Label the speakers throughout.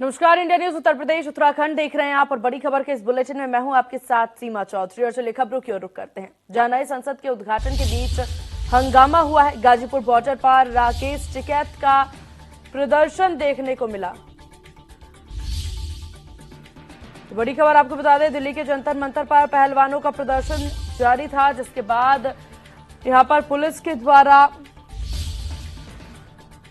Speaker 1: नमस्कार, India news Uttar Pradesh Uttarakhand देख रहे हैं आप और बड़ी खबर के इस बुलेटिन में मैं हूं आपके साथ सीमा चौधरी। और चलिए खबरों की ओर रुख करते हैं, जहां नए संसद के उद्घाटन के बीच हंगामा हुआ है। गाजीपुर बॉर्डर पर राकेश टिकैत का प्रदर्शन देखने को मिला। तो बड़ी खबर आपको बता दें, दिल्ली के जंतर मंतर पर पहलवानों का प्रदर्शन जारी था, जिसके बाद यहां पर पुलिस के द्वारा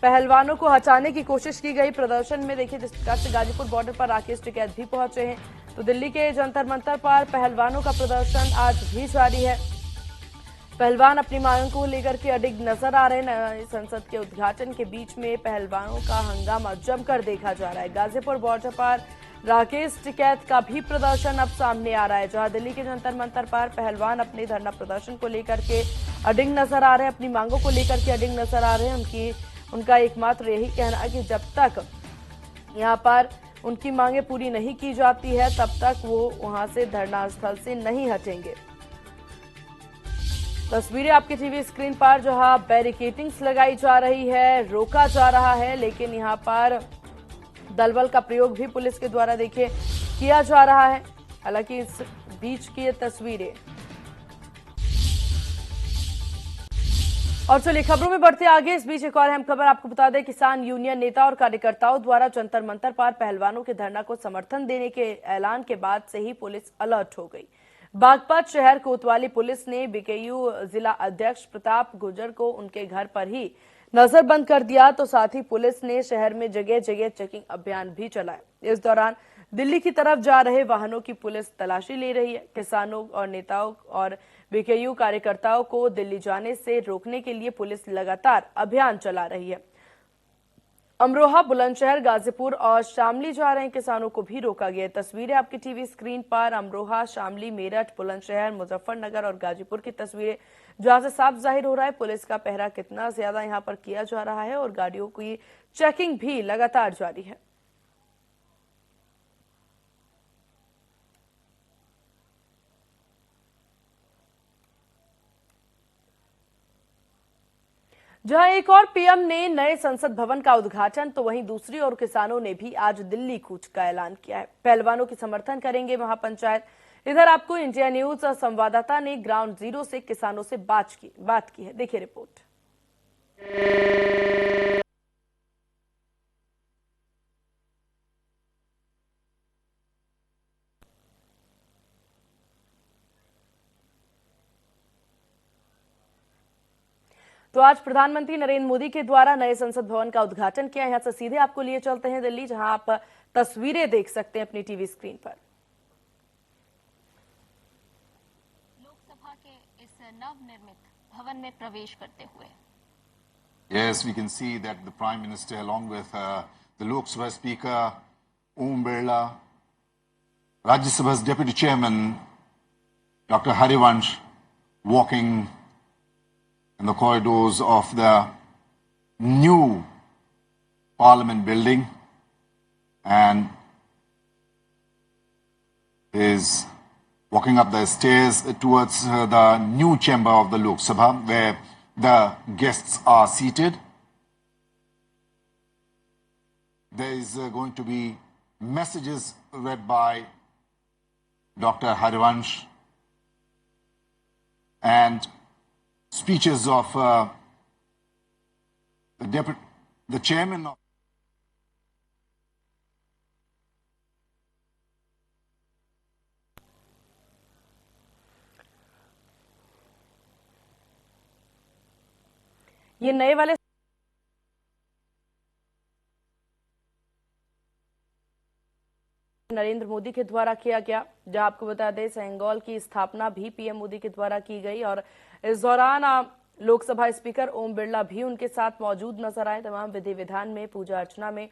Speaker 1: पहलवानों को हटाने की कोशिश की गई। प्रदर्शन में देखिए जिस प्रकार से गाजीपुर बॉर्डर पर राकेश टिकैत भी पहुंचे हैं, तो दिल्ली के जंतर मंतर पर पहलवानों का प्रदर्शन आज भी जारी है। पहलवान अपनी मांगों को लेकर के अडिग नजर आ रहे हैं। नए संसद के उद्घाटन के बीच में पहलवानों का हंगामा जमकर देखा जा रहा है। गाजीपुर बॉर्डर पर राकेश टिकैत का भी प्रदर्शन अब सामने आ रहा है, जहां दिल्ली के जंतर मंतर पर पहलवान अपने धरना प्रदर्शन को लेकर के अडिग नजर आ रहे हैं, अपनी मांगों को लेकर के अडिग नजर आ रहे हैं। उनका एकमात्र यही कहना है कि जब तक यहां पर उनकी मांगे पूरी नहीं की जाती है, तब तक वो वहां से धरना स्थल से नहीं हटेंगे। तस्वीरें आपकी टीवी स्क्रीन पर, जहां बैरिकेडिंग्स लगाई जा रही है, रोका जा रहा है, लेकिन यहां पर दलबल का प्रयोग भी पुलिस के द्वारा देखिए किया जा रहा है। हालांकि इस बीच की ये तस्वीरें। और चलिए खबरों में बढ़ते आगे। इस बीच एक और अहम खबर आपको बता दें, किसान यूनियन नेता और कार्यकर्ताओं द्वारा जंतर मंतर पर पहलवानों के धरना को समर्थन देने के ऐलान के बाद से ही पुलिस अलर्ट हो गई। बागपत शहर कोतवाली पुलिस ने बीकेयू जिला अध्यक्ष प्रताप गुर्जर को उनके घर पर ही नजरबंद कर दिया, तो साथ ही पुलिस ने शहर में जगह जगह चेकिंग अभियान भी चलाया। इस दौरान दिल्ली की तरफ जा रहे वाहनों की पुलिस तलाशी ले रही है। किसानों और नेताओं और बीकेयू कार्यकर्ताओं को दिल्ली जाने से रोकने के लिए पुलिस लगातार अभियान चला रही है। अमरोहा, बुलंदशहर, गाजीपुर और शामली जा रहे किसानों को भी रोका गया। तस्वीरें आपकी टीवी स्क्रीन पर अमरोहा, शामली, मेरठ, बुलंदशहर, मुजफ्फरनगर और गाजीपुर की तस्वीरें, जहां से साफ जाहिर हो रहा है पुलिस का पहरा कितना ज्यादा यहां पर किया जा रहा है और गाड़ियों की चेकिंग भी लगातार जारी है। जहां एक और पीएम ने नए संसद भवन का उद्घाटन, तो वहीं दूसरी ओर किसानों ने भी आज दिल्ली कूच का ऐलान किया है। पहलवानों की समर्थन करेंगे महापंचायत। इधर आपको इंडिया न्यूज संवाददाता ने ग्राउंड जीरो से किसानों से बात की है, देखिए रिपोर्ट। तो आज प्रधानमंत्री नरेंद्र मोदी के द्वारा नए संसद भवन का उद्घाटन किया। यहां से सीधे आपको लिए चलते हैं दिल्ली, जहां आप तस्वीरें देख सकते हैं अपनी टीवी स्क्रीन पर।
Speaker 2: लोकसभा के इस नवनिर्मित भवन में प्रवेश करते हुए
Speaker 3: Yes, we can see that the Prime Minister, along with the Lok Sabha Speaker Om Birla, Rajya Sabha's Deputy Chairman Dr. Harivansh, walking in the corridors of the new Parliament building, and is walking up the stairs towards the new chamber of the Lok Sabha, where the guests are seated. There is going to be messages read by Dr. Harivansh and speeches of the chairman of
Speaker 1: ये नए वाले नरेंद्र मोदी के द्वारा किया गया, जहां आपको बता दें सेंगोल की स्थापना भी पीएम मोदी के द्वारा की गई। और इस दौरान लोकसभा स्पीकर ओम बिरला भी उनके साथ मौजूद नजर आए। तमाम विधि विधान में, पूजा अर्चना में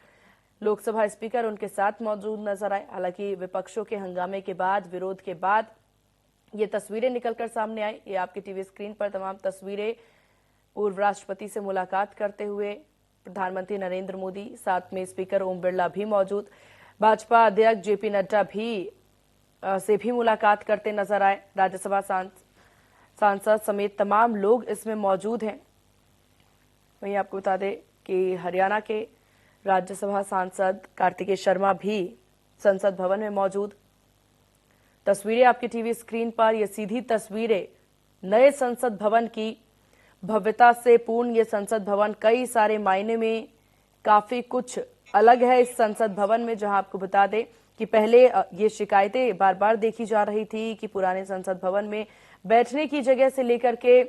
Speaker 1: लोकसभा स्पीकर उनके साथ मौजूद नजर आए। हालांकि विपक्षों के हंगामे के बाद, विरोध के बाद ये तस्वीरें निकलकर सामने आई। ये आपकी टीवी स्क्रीन पर तमाम तस्वीरें पूर्व राष्ट्रपति से मुलाकात करते हुए प्रधानमंत्री नरेंद्र मोदी, साथ में स्पीकर ओम बिरला भी मौजूद, भाजपा अध्यक्ष जेपी नड्डा से भी मुलाकात करते नजर आए। राज्यसभा सांसद समेत तमाम लोग इसमें मौजूद हैं। वहीं आपको बता दें कि हरियाणा के राज्यसभा सांसद कार्तिकेय शर्मा भी संसद भवन में मौजूद। तस्वीरें आपकी टीवी स्क्रीन पर, ये सीधी तस्वीरें नए संसद भवन की। भव्यता से पूर्ण ये संसद भवन कई सारे मायने में काफी कुछ अलग है इस संसद भवन में, जहां आपको बता दें कि पहले ये शिकायतें बार बार देखी जा रही थी कि पुराने संसद भवन में बैठने की जगह से लेकर के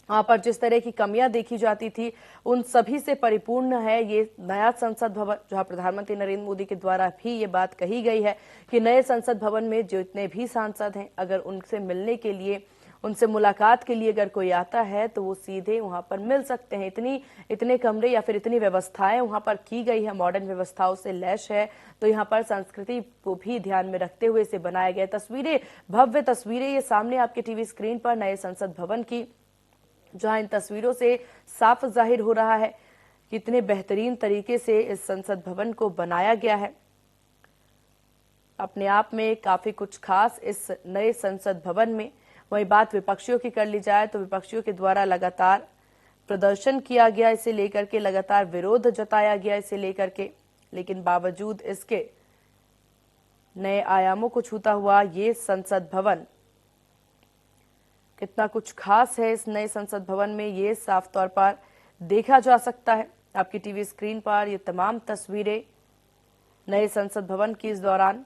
Speaker 1: वहां पर जिस तरह की कमियां देखी जाती थी उन सभी से परिपूर्ण है ये नया संसद भवन, जहां प्रधानमंत्री नरेंद्र मोदी के द्वारा भी ये बात कही गई है कि नए संसद भवन में जितने भी सांसद हैं, अगर उनसे मिलने के लिए, उनसे मुलाकात के लिए अगर कोई आता है तो वो सीधे वहां पर मिल सकते हैं। इतने कमरे या फिर इतनी व्यवस्थाएं वहां पर की गई है, मॉडर्न व्यवस्थाओं से लैस है। तो यहाँ पर संस्कृति को भी ध्यान में रखते हुए इसे बनाया गया। तस्वीरें, भव्य तस्वीरें ये सामने आपके टीवी स्क्रीन पर नए संसद भवन की, जहां इन तस्वीरों से साफ जाहिर हो रहा है कि इतने बेहतरीन तरीके से इस संसद भवन को बनाया गया है। अपने आप में काफी कुछ खास इस नए संसद भवन में। वही बात विपक्षियों की कर ली जाए तो विपक्षियों के द्वारा लगातार प्रदर्शन किया गया इसे लेकर के, लगातार विरोध जताया गया इसे लेकर के, लेकिन बावजूद इसके नए आयामों को छूता हुआ ये संसद भवन कितना कुछ खास है इस नए संसद भवन में, ये साफ तौर पर देखा जा सकता है। आपकी टीवी स्क्रीन पर ये तमाम तस्वीरें नए संसद भवन की इस दौरान।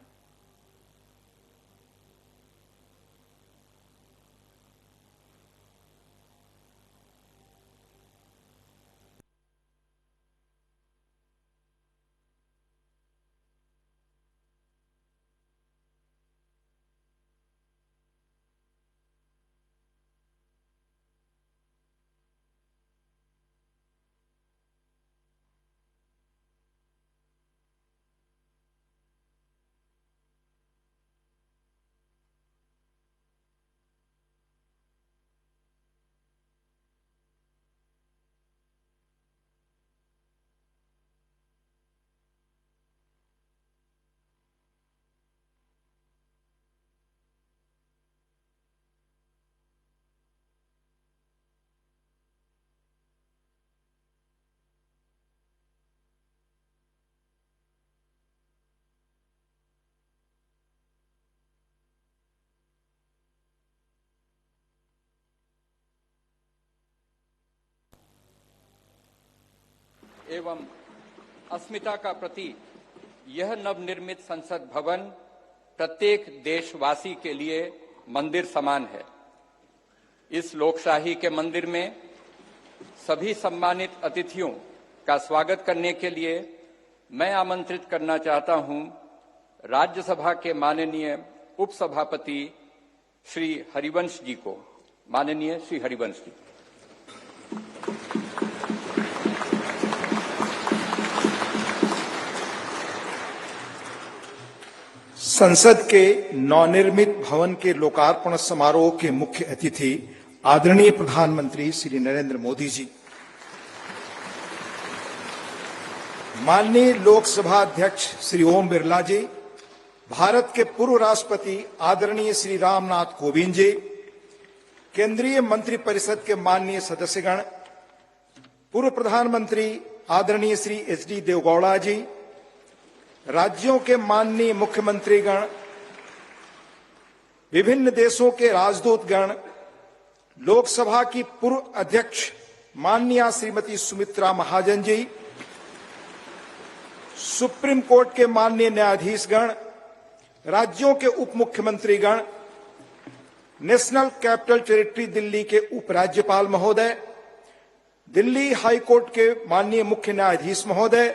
Speaker 4: एवं अस्मिता का प्रतीक यह नवनिर्मित संसद भवन प्रत्येक देशवासी के लिए मंदिर समान है। इस लोकशाही के मंदिर में सभी सम्मानित अतिथियों का स्वागत करने के लिए मैं आमंत्रित करना चाहता हूं राज्यसभा के माननीय उपसभापति श्री हरिवंश जी को। माननीय श्री हरिवंश जी।
Speaker 5: संसद के नवनिर्मित भवन के लोकार्पण समारोह के मुख्य अतिथि आदरणीय प्रधानमंत्री श्री नरेंद्र मोदी जी, माननीय लोकसभा अध्यक्ष श्री ओम बिरला जी, भारत के पूर्व राष्ट्रपति आदरणीय श्री रामनाथ कोविंद जी, केंद्रीय मंत्रिपरिषद के माननीय सदस्यगण, पूर्व प्रधानमंत्री आदरणीय श्री एच.डी. देवेगौड़ा जी, राज्यों के माननीय मुख्यमंत्रीगण, विभिन्न देशों के राजदूतगण, लोकसभा की पूर्व अध्यक्ष माननीय श्रीमती सुमित्रा महाजन जी, सुप्रीम कोर्ट के माननीय न्यायाधीशगण, राज्यों के उप मुख्यमंत्रीगण, नेशनल कैपिटल टेरिटरी दिल्ली के उपराज्यपाल महोदय, दिल्ली हाई कोर्ट के माननीय मुख्य न्यायाधीश महोदय,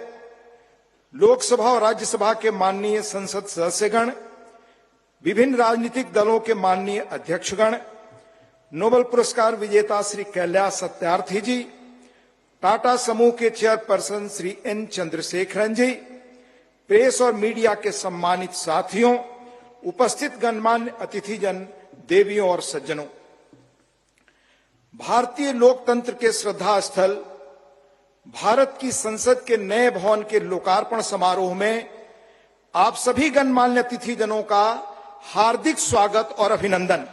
Speaker 5: लोकसभा और राज्यसभा के माननीय संसद सदस्यगण, विभिन्न राजनीतिक दलों के माननीय अध्यक्षगण, नोबेल पुरस्कार विजेता श्री कैलाश सत्यार्थी जी, टाटा समूह के चेयरपर्सन श्री एन चंद्रशेखरन जी, प्रेस और मीडिया के सम्मानित साथियों, उपस्थित गणमान्य अतिथिजन, देवियों और सज्जनों, भारतीय लोकतंत्र के श्रद्धा स्थल भारत की संसद के नए भवन के लोकार्पण समारोह में आप सभी गणमान्य अतिथिजनों का हार्दिक स्वागत और अभिनंदन।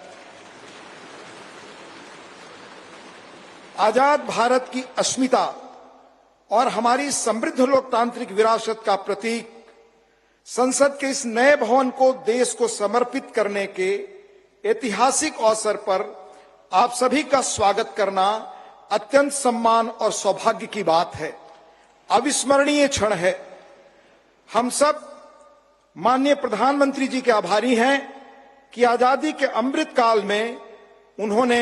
Speaker 5: आजाद भारत की अस्मिता और हमारी समृद्ध लोकतांत्रिक विरासत का प्रतीक संसद के इस नए भवन को देश को समर्पित करने के ऐतिहासिक अवसर पर आप सभी का स्वागत करना अत्यंत सम्मान और सौभाग्य की बात है, अविस्मरणीय क्षण है। हम सब माननीय प्रधानमंत्री जी के आभारी हैं कि आजादी के अमृत काल में उन्होंने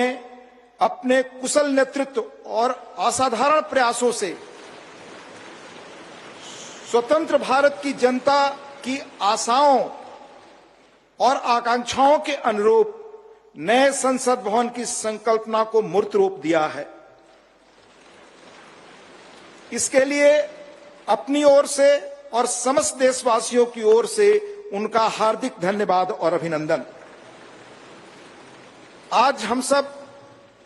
Speaker 5: अपने कुशल नेतृत्व और असाधारण प्रयासों से स्वतंत्र भारत की जनता की आशाओं और आकांक्षाओं के अनुरूप नए संसद भवन की संकल्पना को मूर्त रूप दिया है। इसके लिए अपनी ओर से और समस्त देशवासियों की ओर से उनका हार्दिक धन्यवाद और अभिनंदन। आज हम सब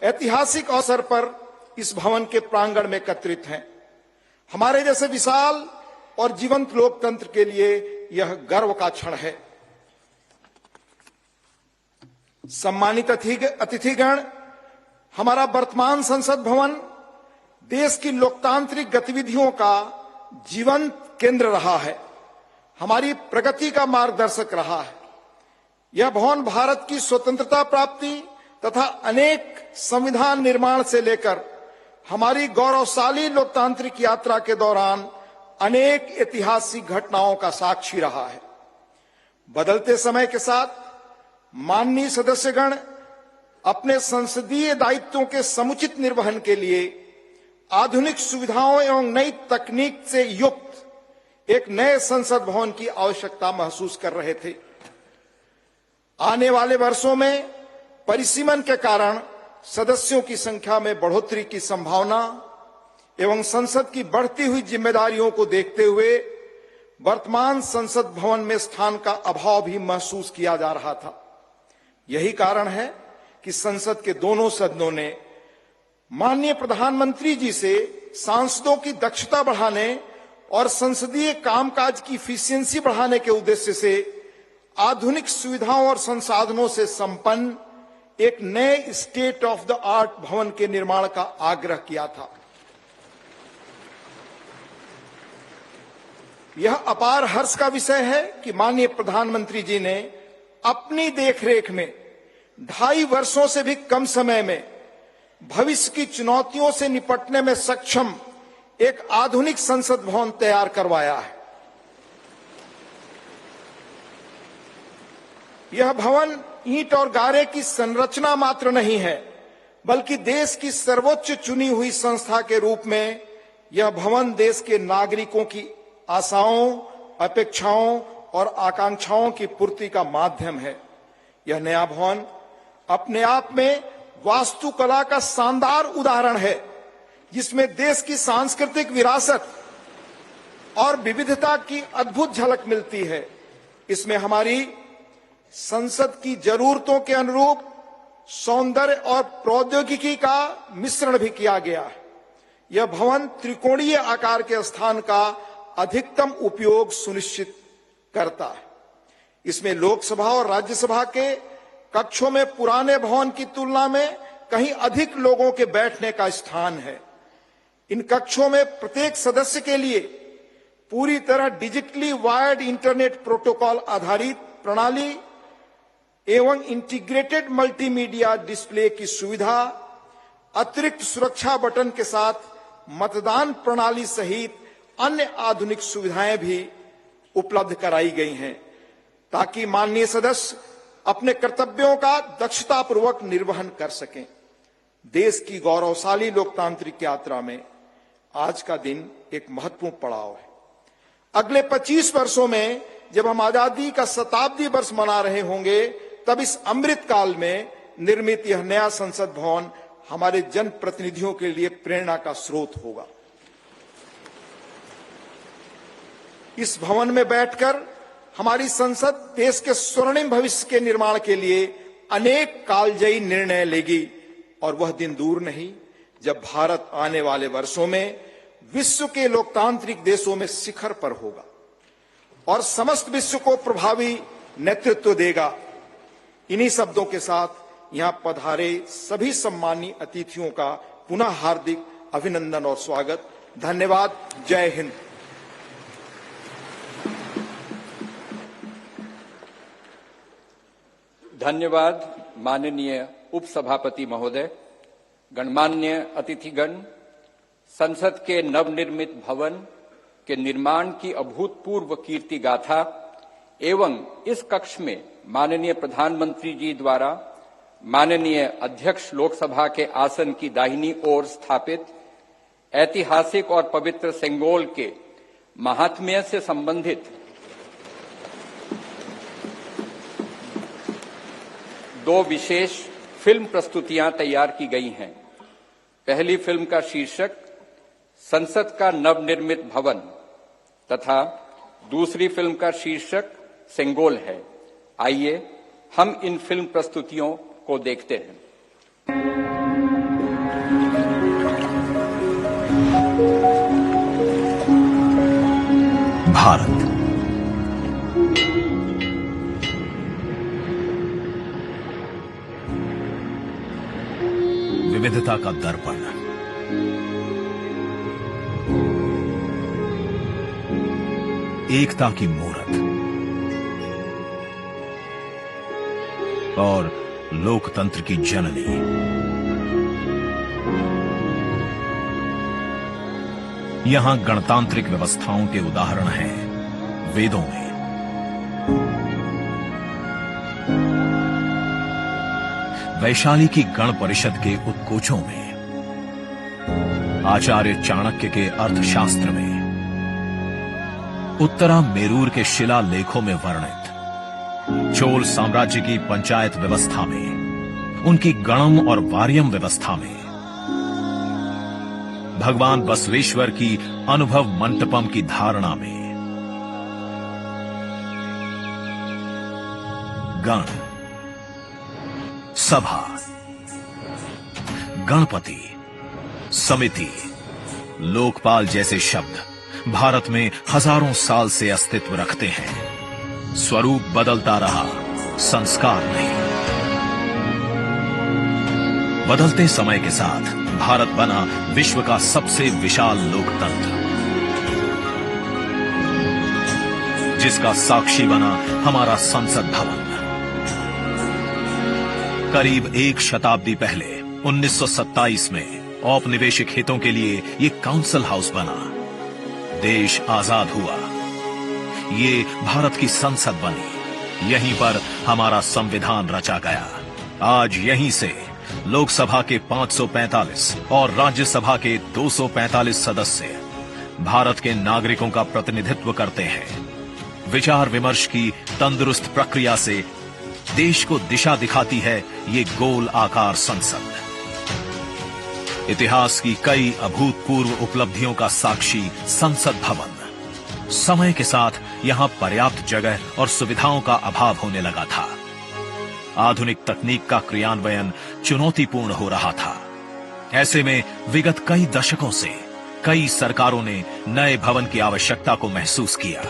Speaker 5: ऐतिहासिक अवसर पर इस भवन के प्रांगण में एकत्रित हैं। हमारे जैसे विशाल और जीवंत लोकतंत्र के लिए यह गर्व का क्षण है। सम्मानित अतिथिगण, हमारा वर्तमान संसद भवन देश की लोकतांत्रिक गतिविधियों का जीवंत केंद्र रहा है, हमारी प्रगति का मार्गदर्शक रहा है। यह भवन भारत की स्वतंत्रता प्राप्ति तथा अनेक संविधान निर्माण से लेकर हमारी गौरवशाली लोकतांत्रिक यात्रा के दौरान अनेक ऐतिहासिक घटनाओं का साक्षी रहा है। बदलते समय के साथ माननीय सदस्यगण अपने संसदीय दायित्वों के समुचित निर्वहन के लिए आधुनिक सुविधाओं एवं नई तकनीक से युक्त एक नए संसद भवन की आवश्यकता महसूस कर रहे थे। आने वाले वर्षों में परिसीमन के कारण सदस्यों की संख्या में बढ़ोतरी की संभावना एवं संसद की बढ़ती हुई जिम्मेदारियों को देखते हुए वर्तमान संसद भवन में स्थान का अभाव भी महसूस किया जा रहा था। यही कारण है कि संसद के दोनों सदनों ने माननीय प्रधानमंत्री जी से सांसदों की दक्षता बढ़ाने और संसदीय कामकाज की इफिशियंसी बढ़ाने के उद्देश्य से आधुनिक सुविधाओं और संसाधनों से संपन्न एक नए स्टेट ऑफ द आर्ट भवन के निर्माण का आग्रह किया था। यह अपार हर्ष का विषय है कि माननीय प्रधानमंत्री जी ने अपनी देखरेख में 2.5 वर्षों से भी कम समय में भविष्य की चुनौतियों से निपटने में सक्षम एक आधुनिक संसद भवन तैयार करवाया है। यह भवन ईंट और गारे की संरचना मात्र नहीं है, बल्कि देश की सर्वोच्च चुनी हुई संस्था के रूप में यह भवन देश के नागरिकों की आशाओं, अपेक्षाओं और आकांक्षाओं की पूर्ति का माध्यम है। यह नया भवन अपने आप में वास्तुकला का शानदार उदाहरण है, जिसमें देश की सांस्कृतिक विरासत और विविधता की अद्भुत झलक मिलती है। इसमें हमारी संसद की जरूरतों के अनुरूप सौंदर्य और प्रौद्योगिकी का मिश्रण भी किया गया है। यह भवन त्रिकोणीय आकार के स्थान का अधिकतम उपयोग सुनिश्चित करता है। इसमें लोकसभा और राज्यसभा के कक्षों में पुराने भवन की तुलना में कहीं अधिक लोगों के बैठने का स्थान है। इन कक्षों में प्रत्येक सदस्य के लिए पूरी तरह डिजिटली वायर्ड इंटरनेट प्रोटोकॉल आधारित प्रणाली एवं इंटीग्रेटेड मल्टीमीडिया डिस्प्ले की सुविधा, अतिरिक्त सुरक्षा बटन के साथ मतदान प्रणाली सहित अन्य आधुनिक सुविधाएं भी उपलब्ध कराई गई हैं, ताकि माननीय सदस्य अपने कर्तव्यों का दक्षतापूर्वक निर्वहन कर सकें। देश की गौरवशाली लोकतांत्रिक यात्रा में आज का दिन एक महत्वपूर्ण पड़ाव है। अगले 25 वर्षों में जब हम आजादी का शताब्दी वर्ष मना रहे होंगे, तब इस अमृत काल में निर्मित यह नया संसद भवन हमारे जनप्रतिनिधियों के लिए प्रेरणा का स्रोत होगा। इस भवन में बैठकर हमारी संसद देश के स्वर्णिम भविष्य के निर्माण के लिए अनेक कालजयी निर्णय लेगी, और वह दिन दूर नहीं जब भारत आने वाले वर्षों में विश्व के लोकतांत्रिक देशों में शिखर पर होगा और समस्त विश्व को प्रभावी नेतृत्व देगा। इन्हीं शब्दों के साथ यहां पधारे सभी सम्मानीय अतिथियों का पुनः हार्दिक अभिनंदन और स्वागत। धन्यवाद। जय हिंद।
Speaker 4: धन्यवाद माननीय उपसभापति महोदय। गणमान्य अतिथिगण, संसद के नवनिर्मित भवन के निर्माण की अभूतपूर्व कीर्ति गाथा एवं इस कक्ष में माननीय प्रधानमंत्री जी द्वारा माननीय अध्यक्ष लोकसभा के आसन की दाहिनी ओर स्थापित ऐतिहासिक और पवित्र सेंगोल के महात्म्य से संबंधित दो विशेष फिल्म प्रस्तुतियां तैयार की गई हैं। पहली फिल्म का शीर्षक संसद का नवनिर्मित भवन तथा दूसरी फिल्म का शीर्षक सेंगोल है। आइए हम इन फिल्म प्रस्तुतियों को देखते हैं।
Speaker 6: भारत विविधता का दर्पण, एकता की मूरत और लोकतंत्र की जननी। यहां गणतांत्रिक व्यवस्थाओं के उदाहरण हैं वेदों में। वैशाली की गण परिषद के उत्कोचों में, आचार्य चाणक्य के अर्थशास्त्र में, उत्तरा मेरूर के शिलालेखों में वर्णित चोल साम्राज्य की पंचायत व्यवस्था में, उनकी गणम और वार्यम व्यवस्था में, भगवान बसवेश्वर की अनुभव मंटपम की धारणा में। गण, सभा, गणपति, समिति, लोकपाल जैसे शब्द भारत में हजारों साल से अस्तित्व रखते हैं। स्वरूप बदलता रहा, संस्कार नहीं। बदलते समय के साथ भारत बना विश्व का सबसे विशाल लोकतंत्र, जिसका साक्षी बना हमारा संसद भवन। करीब एक शताब्दी पहले 1927 में औपनिवेशिक हितों के लिए ये काउंसिल हाउस बना। देश आजाद हुआ, ये भारत की संसद बनी। यहीं पर हमारा संविधान रचा गया। आज यहीं से लोकसभा के 545 और राज्यसभा के 245 सदस्य भारत के नागरिकों का प्रतिनिधित्व करते हैं। विचार विमर्श की तंदुरुस्त प्रक्रिया से देश को दिशा दिखाती है ये गोल आकार संसद। इतिहास की कई अभूतपूर्व उपलब्धियों का साक्षी संसद भवन। समय के साथ यहां पर्याप्त जगह और सुविधाओं का अभाव होने लगा था। आधुनिक तकनीक का क्रियान्वयन चुनौतीपूर्ण हो रहा था। ऐसे में विगत कई दशकों से कई सरकारों ने नए भवन की आवश्यकता को महसूस किया,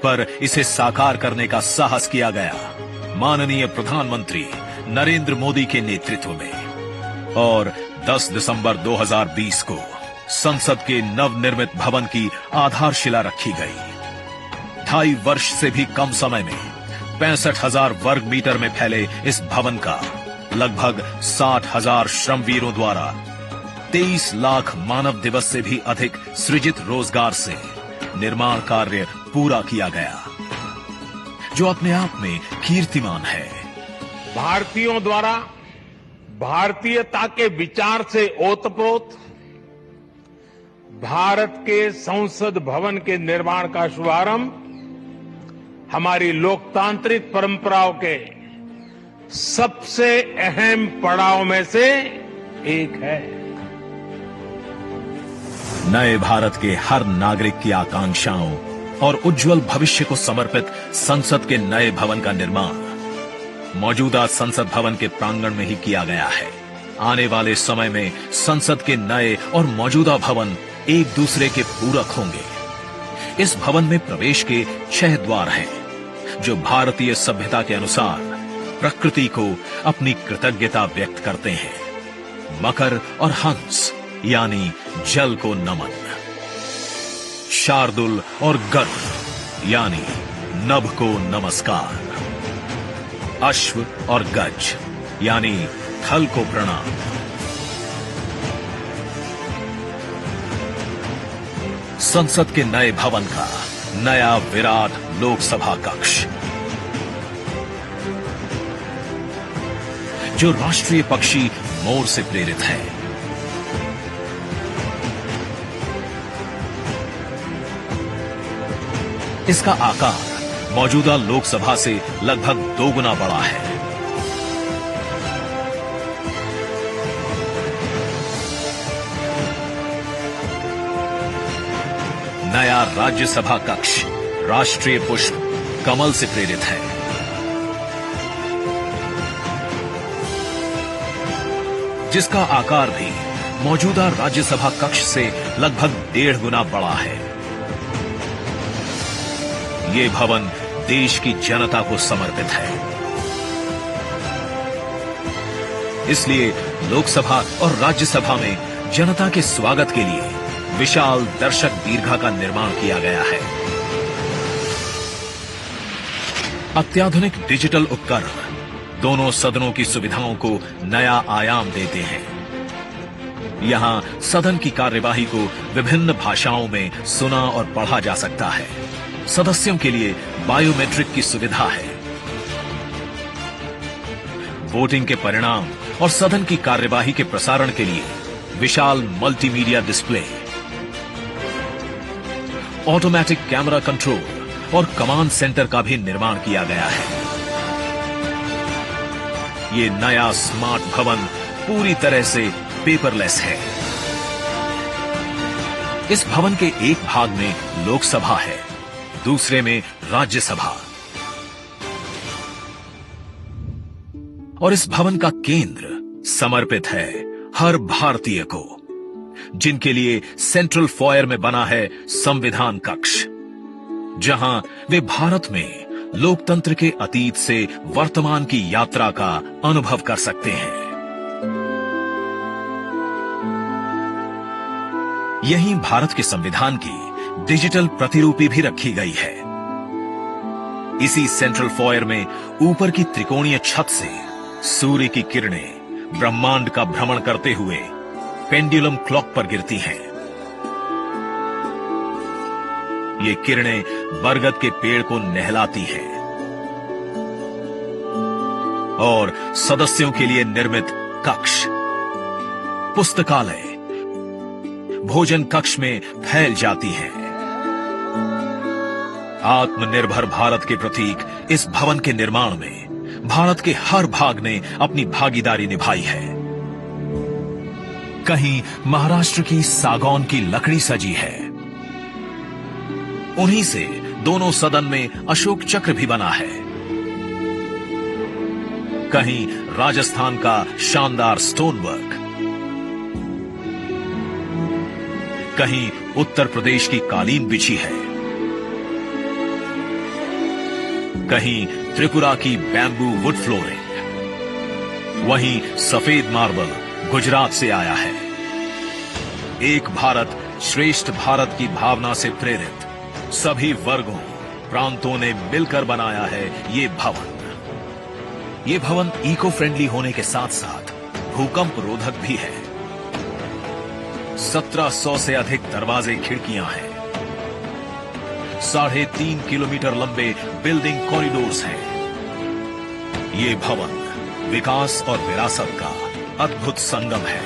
Speaker 6: पर इसे साकार करने का साहस किया गया माननीय प्रधानमंत्री नरेंद्र मोदी के नेतृत्व में। और 10 दिसंबर 2020 को संसद के नवनिर्मित भवन की आधारशिला रखी गई। 2.5 वर्ष से भी कम समय में 65,000 वर्ग मीटर में फैले इस भवन का लगभग 60,000 श्रमवीरों द्वारा 23 लाख मानव दिवस से भी अधिक सृजित रोजगार से निर्माण कार्य पूरा किया गया, जो अपने आप में कीर्तिमान है।
Speaker 7: भारतीयों द्वारा भारतीयता के विचार से ओतप्रोत भारत के संसद भवन के निर्माण का शुभारंभ हमारी लोकतांत्रिक परंपराओं के सबसे अहम पड़ाव में से एक है।
Speaker 6: नए भारत के हर नागरिक की आकांक्षाओं और उज्जवल भविष्य को समर्पित संसद के नए भवन का निर्माण मौजूदा संसद भवन के प्रांगण में ही किया गया है। आने वाले समय में संसद के नए और मौजूदा भवन एक दूसरे के पूरक होंगे। इस भवन में प्रवेश के 6 द्वार हैं, जो भारतीय सभ्यता के अनुसार प्रकृति को अपनी कृतज्ञता व्यक्त करते हैं। मकर और हंस यानी जल को नमन, शार्दुल और गरुड़ यानी नभ को नमस्कार, अश्व और गज यानी थल को प्रणाम। संसद के नए भवन का नया विराट लोकसभा कक्ष, जो राष्ट्रीय पक्षी मोर से प्रेरित है। इसका आकार मौजूदा लोकसभा से लगभग 2 गुना बड़ा है। नया राज्यसभा कक्ष राष्ट्रीय पुष्प कमल से प्रेरित है। जिसका आकार भी मौजूदा राज्यसभा कक्ष से लगभग 1.5 गुना बड़ा है। ये भवन देश की जनता को समर्पित है। इसलिए लोकसभा और राज्यसभा में जनता के स्वागत के लिए विशाल दर्शक दीर्घा का निर्माण किया गया है। अत्याधुनिक डिजिटल उपकरण दोनों सदनों की सुविधाओं को नया आयाम देते हैं। यहां सदन की कार्यवाही को विभिन्न भाषाओं में सुना और पढ़ा जा सकता है। सदस्यों के लिए बायोमेट्रिक की सुविधा है। वोटिंग के परिणाम और सदन की कार्यवाही के प्रसारण के लिए विशाल multimedia display, automatic camera control और कमांड सेंटर का भी निर्माण किया गया है। ये नया स्मार्ट भवन पूरी तरह से पेपरलेस है। इस भवन के एक भाग में लोकसभा है, दूसरे में राज्यसभा। और इस भवन का केंद्र समर्पित है हर भारतीय को, जिनके लिए सेंट्रल फॉयर में बना है संविधान कक्ष, जहां वे भारत में लोकतंत्र के अतीत से वर्तमान की यात्रा का अनुभव कर सकते हैं। यहीं भारत के संविधान की डिजिटल प्रतिलिपि भी रखी गई है। इसी सेंट्रल फॉयर में ऊपर की त्रिकोणीय छत से सूर्य की किरणें ब्रह्मांड का भ्रमण करते हुए पेंडुलम क्लॉक पर गिरती हैं। ये किरणें बरगद के पेड़ को नहलाती हैं और सदस्यों के लिए निर्मित कक्ष, पुस्तकालय, भोजन कक्ष में फैल जाती हैं। आत्मनिर्भर भारत के प्रतीक इस भवन के निर्माण में भारत के हर भाग ने अपनी भागीदारी निभाई है। कहीं महाराष्ट्र की सागौन की लकड़ी सजी है, उन्हीं से दोनों सदन में अशोक चक्र भी बना है। कहीं राजस्थान का शानदार स्टोन वर्क, कहीं उत्तर प्रदेश की कालीन बिछी है, कहीं त्रिपुरा की बैम्बू वुड फ्लोरिंग, वहीं सफेद मार्बल गुजरात से आया है। एक भारत श्रेष्ठ भारत की भावना से प्रेरित सभी वर्गों, प्रांतों ने मिलकर बनाया है ये भवन। ये भवन इको फ्रेंडली होने के साथ साथ भूकंप रोधक भी है। 1700 से अधिक दरवाजे, खिड़कियां हैं। 3.5 किलोमीटर लंबे बिल्डिंग कॉरिडोर्स हैं। ये भवन विकास और विरासत का अद्भुत संगम है।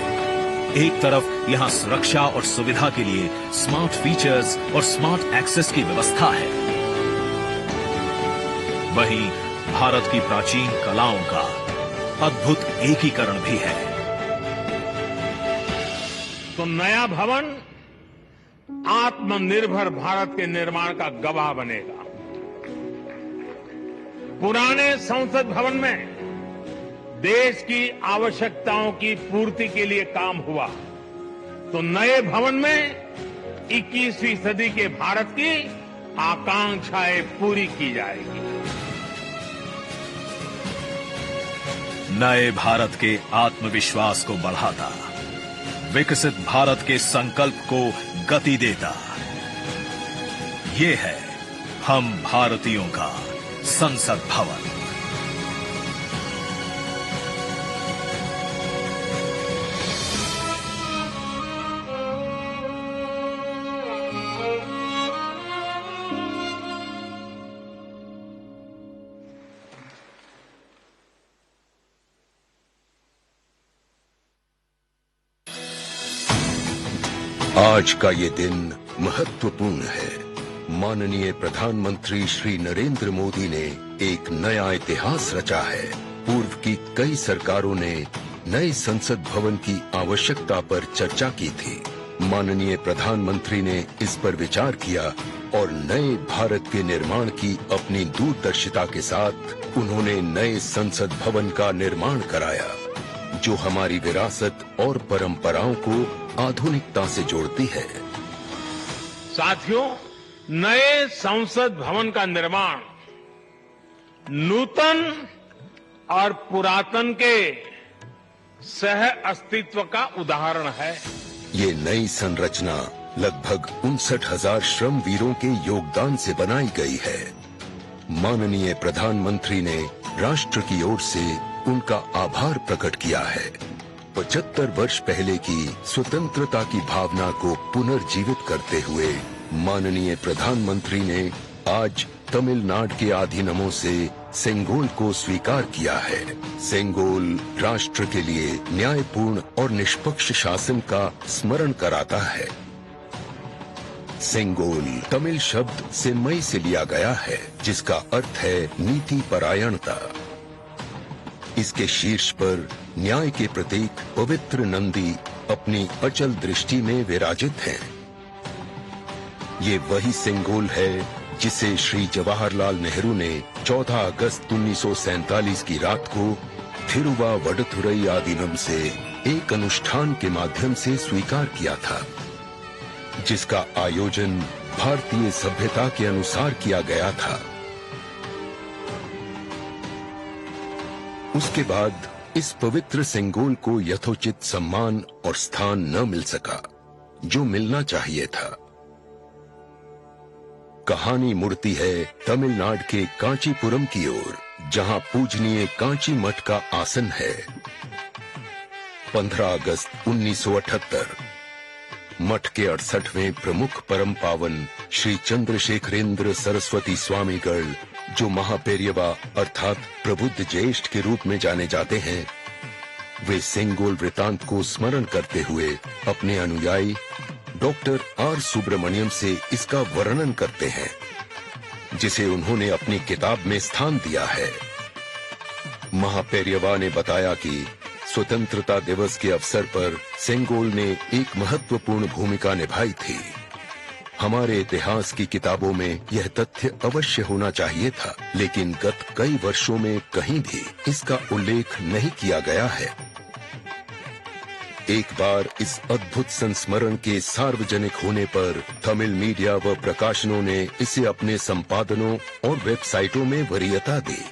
Speaker 6: एक तरफ यहां सुरक्षा और सुविधा के लिए स्मार्ट फीचर्स और स्मार्ट एक्सेस की व्यवस्था है, वहीं भारत की प्राचीन कलाओं का अद्भुत एकीकरण भी है।
Speaker 7: तो नया भवन आत्मनिर्भर भारत के निर्माण का गवाह बनेगा। पुराने संसद भवन में देश की आवश्यकताओं की पूर्ति के लिए काम हुआ, तो नए भवन में 21वीं सदी के भारत की आकांक्षाएं पूरी की जाएगी।
Speaker 6: नए भारत के आत्मविश्वास को बढ़ाता, विकसित भारत के संकल्प को गति देता। ये है हम भारतीयों का संसद भवन।
Speaker 8: आज का ये दिन महत्वपूर्ण है। माननीय प्रधानमंत्री श्री नरेंद्र मोदी ने एक नया इतिहास रचा है। पूर्व की कई सरकारों ने नए संसद भवन की आवश्यकता पर चर्चा की थी। माननीय प्रधानमंत्री ने इस पर विचार किया और नए भारत के निर्माण की अपनी दूरदर्शिता के साथ उन्होंने नए संसद भवन का निर्माण कराया, जो हमारी विरासत और परंपराओं को आधुनिकता से जोड़ती है।
Speaker 7: साथियों, नए संसद भवन का निर्माण नूतन और पुरातन के सह अस्तित्व का उदाहरण है।
Speaker 8: ये नई संरचना लगभग 59,000 श्रम वीरों के योगदान से बनाई गई है। माननीय प्रधानमंत्री ने राष्ट्र की ओर से उनका आभार प्रकट किया है। 75 वर्ष पहले की स्वतंत्रता की भावना को पुनर्जीवित करते हुए माननीय प्रधानमंत्री ने आज तमिलनाडु के अधीनमों से सेंगोल को स्वीकार किया है। सेंगोल राष्ट्र के लिए न्यायपूर्ण और निष्पक्ष शासन का स्मरण कराता है। सेंगोल तमिल शब्द सेम्मई से लिया गया है, जिसका अर्थ है नीति परायणता। इसके शीर्ष पर न्याय के प्रतीक पवित्र नंदी अपनी अचल दृष्टि में विराजित हैं। ये वही सेंगोल है जिसे श्री जवाहरलाल नेहरू ने 14 अगस्त 1947 की रात को थिरुवावडथुरई आदीनम से एक अनुष्ठान के माध्यम से स्वीकार किया था, जिसका आयोजन भारतीय सभ्यता के अनुसार किया गया था। उसके बाद इस पवित्र सेंगोल को यथोचित सम्मान और स्थान न मिल सका, जो मिलना चाहिए था। कहानी मुड़ती है तमिलनाडु के कांचीपुरम की ओर, जहां पूजनीय कांची मठ का आसन है। 15 अगस्त 1978 मठ के 68वें प्रमुख परम पावन श्री चंद्रशेखरेंद्र सरस्वती स्वामीगढ़, जो महापेरियवा अर्थात प्रबुद्ध ज्येष्ठ के रूप में जाने जाते हैं, वे सेंगोल वृतांत को स्मरण करते हुए अपने अनुयायी डॉक्टर आर सुब्रमण्यम से इसका वर्णन करते हैं, जिसे उन्होंने अपनी किताब में स्थान दिया है। महापेरियवा ने बताया कि स्वतंत्रता दिवस के अवसर पर सेंगोल ने एक महत्वपूर्ण भूमिका निभाई थी। हमारे इतिहास की किताबों में यह तथ्य अवश्य होना चाहिए था, लेकिन गत कई वर्षों में कहीं भी इसका उल्लेख नहीं किया गया है। एक बार इस अद्भुत संस्मरण के सार्वजनिक होने पर तमिल मीडिया व प्रकाशनों ने इसे अपने संपादनों और वेबसाइटों में वरीयता दी।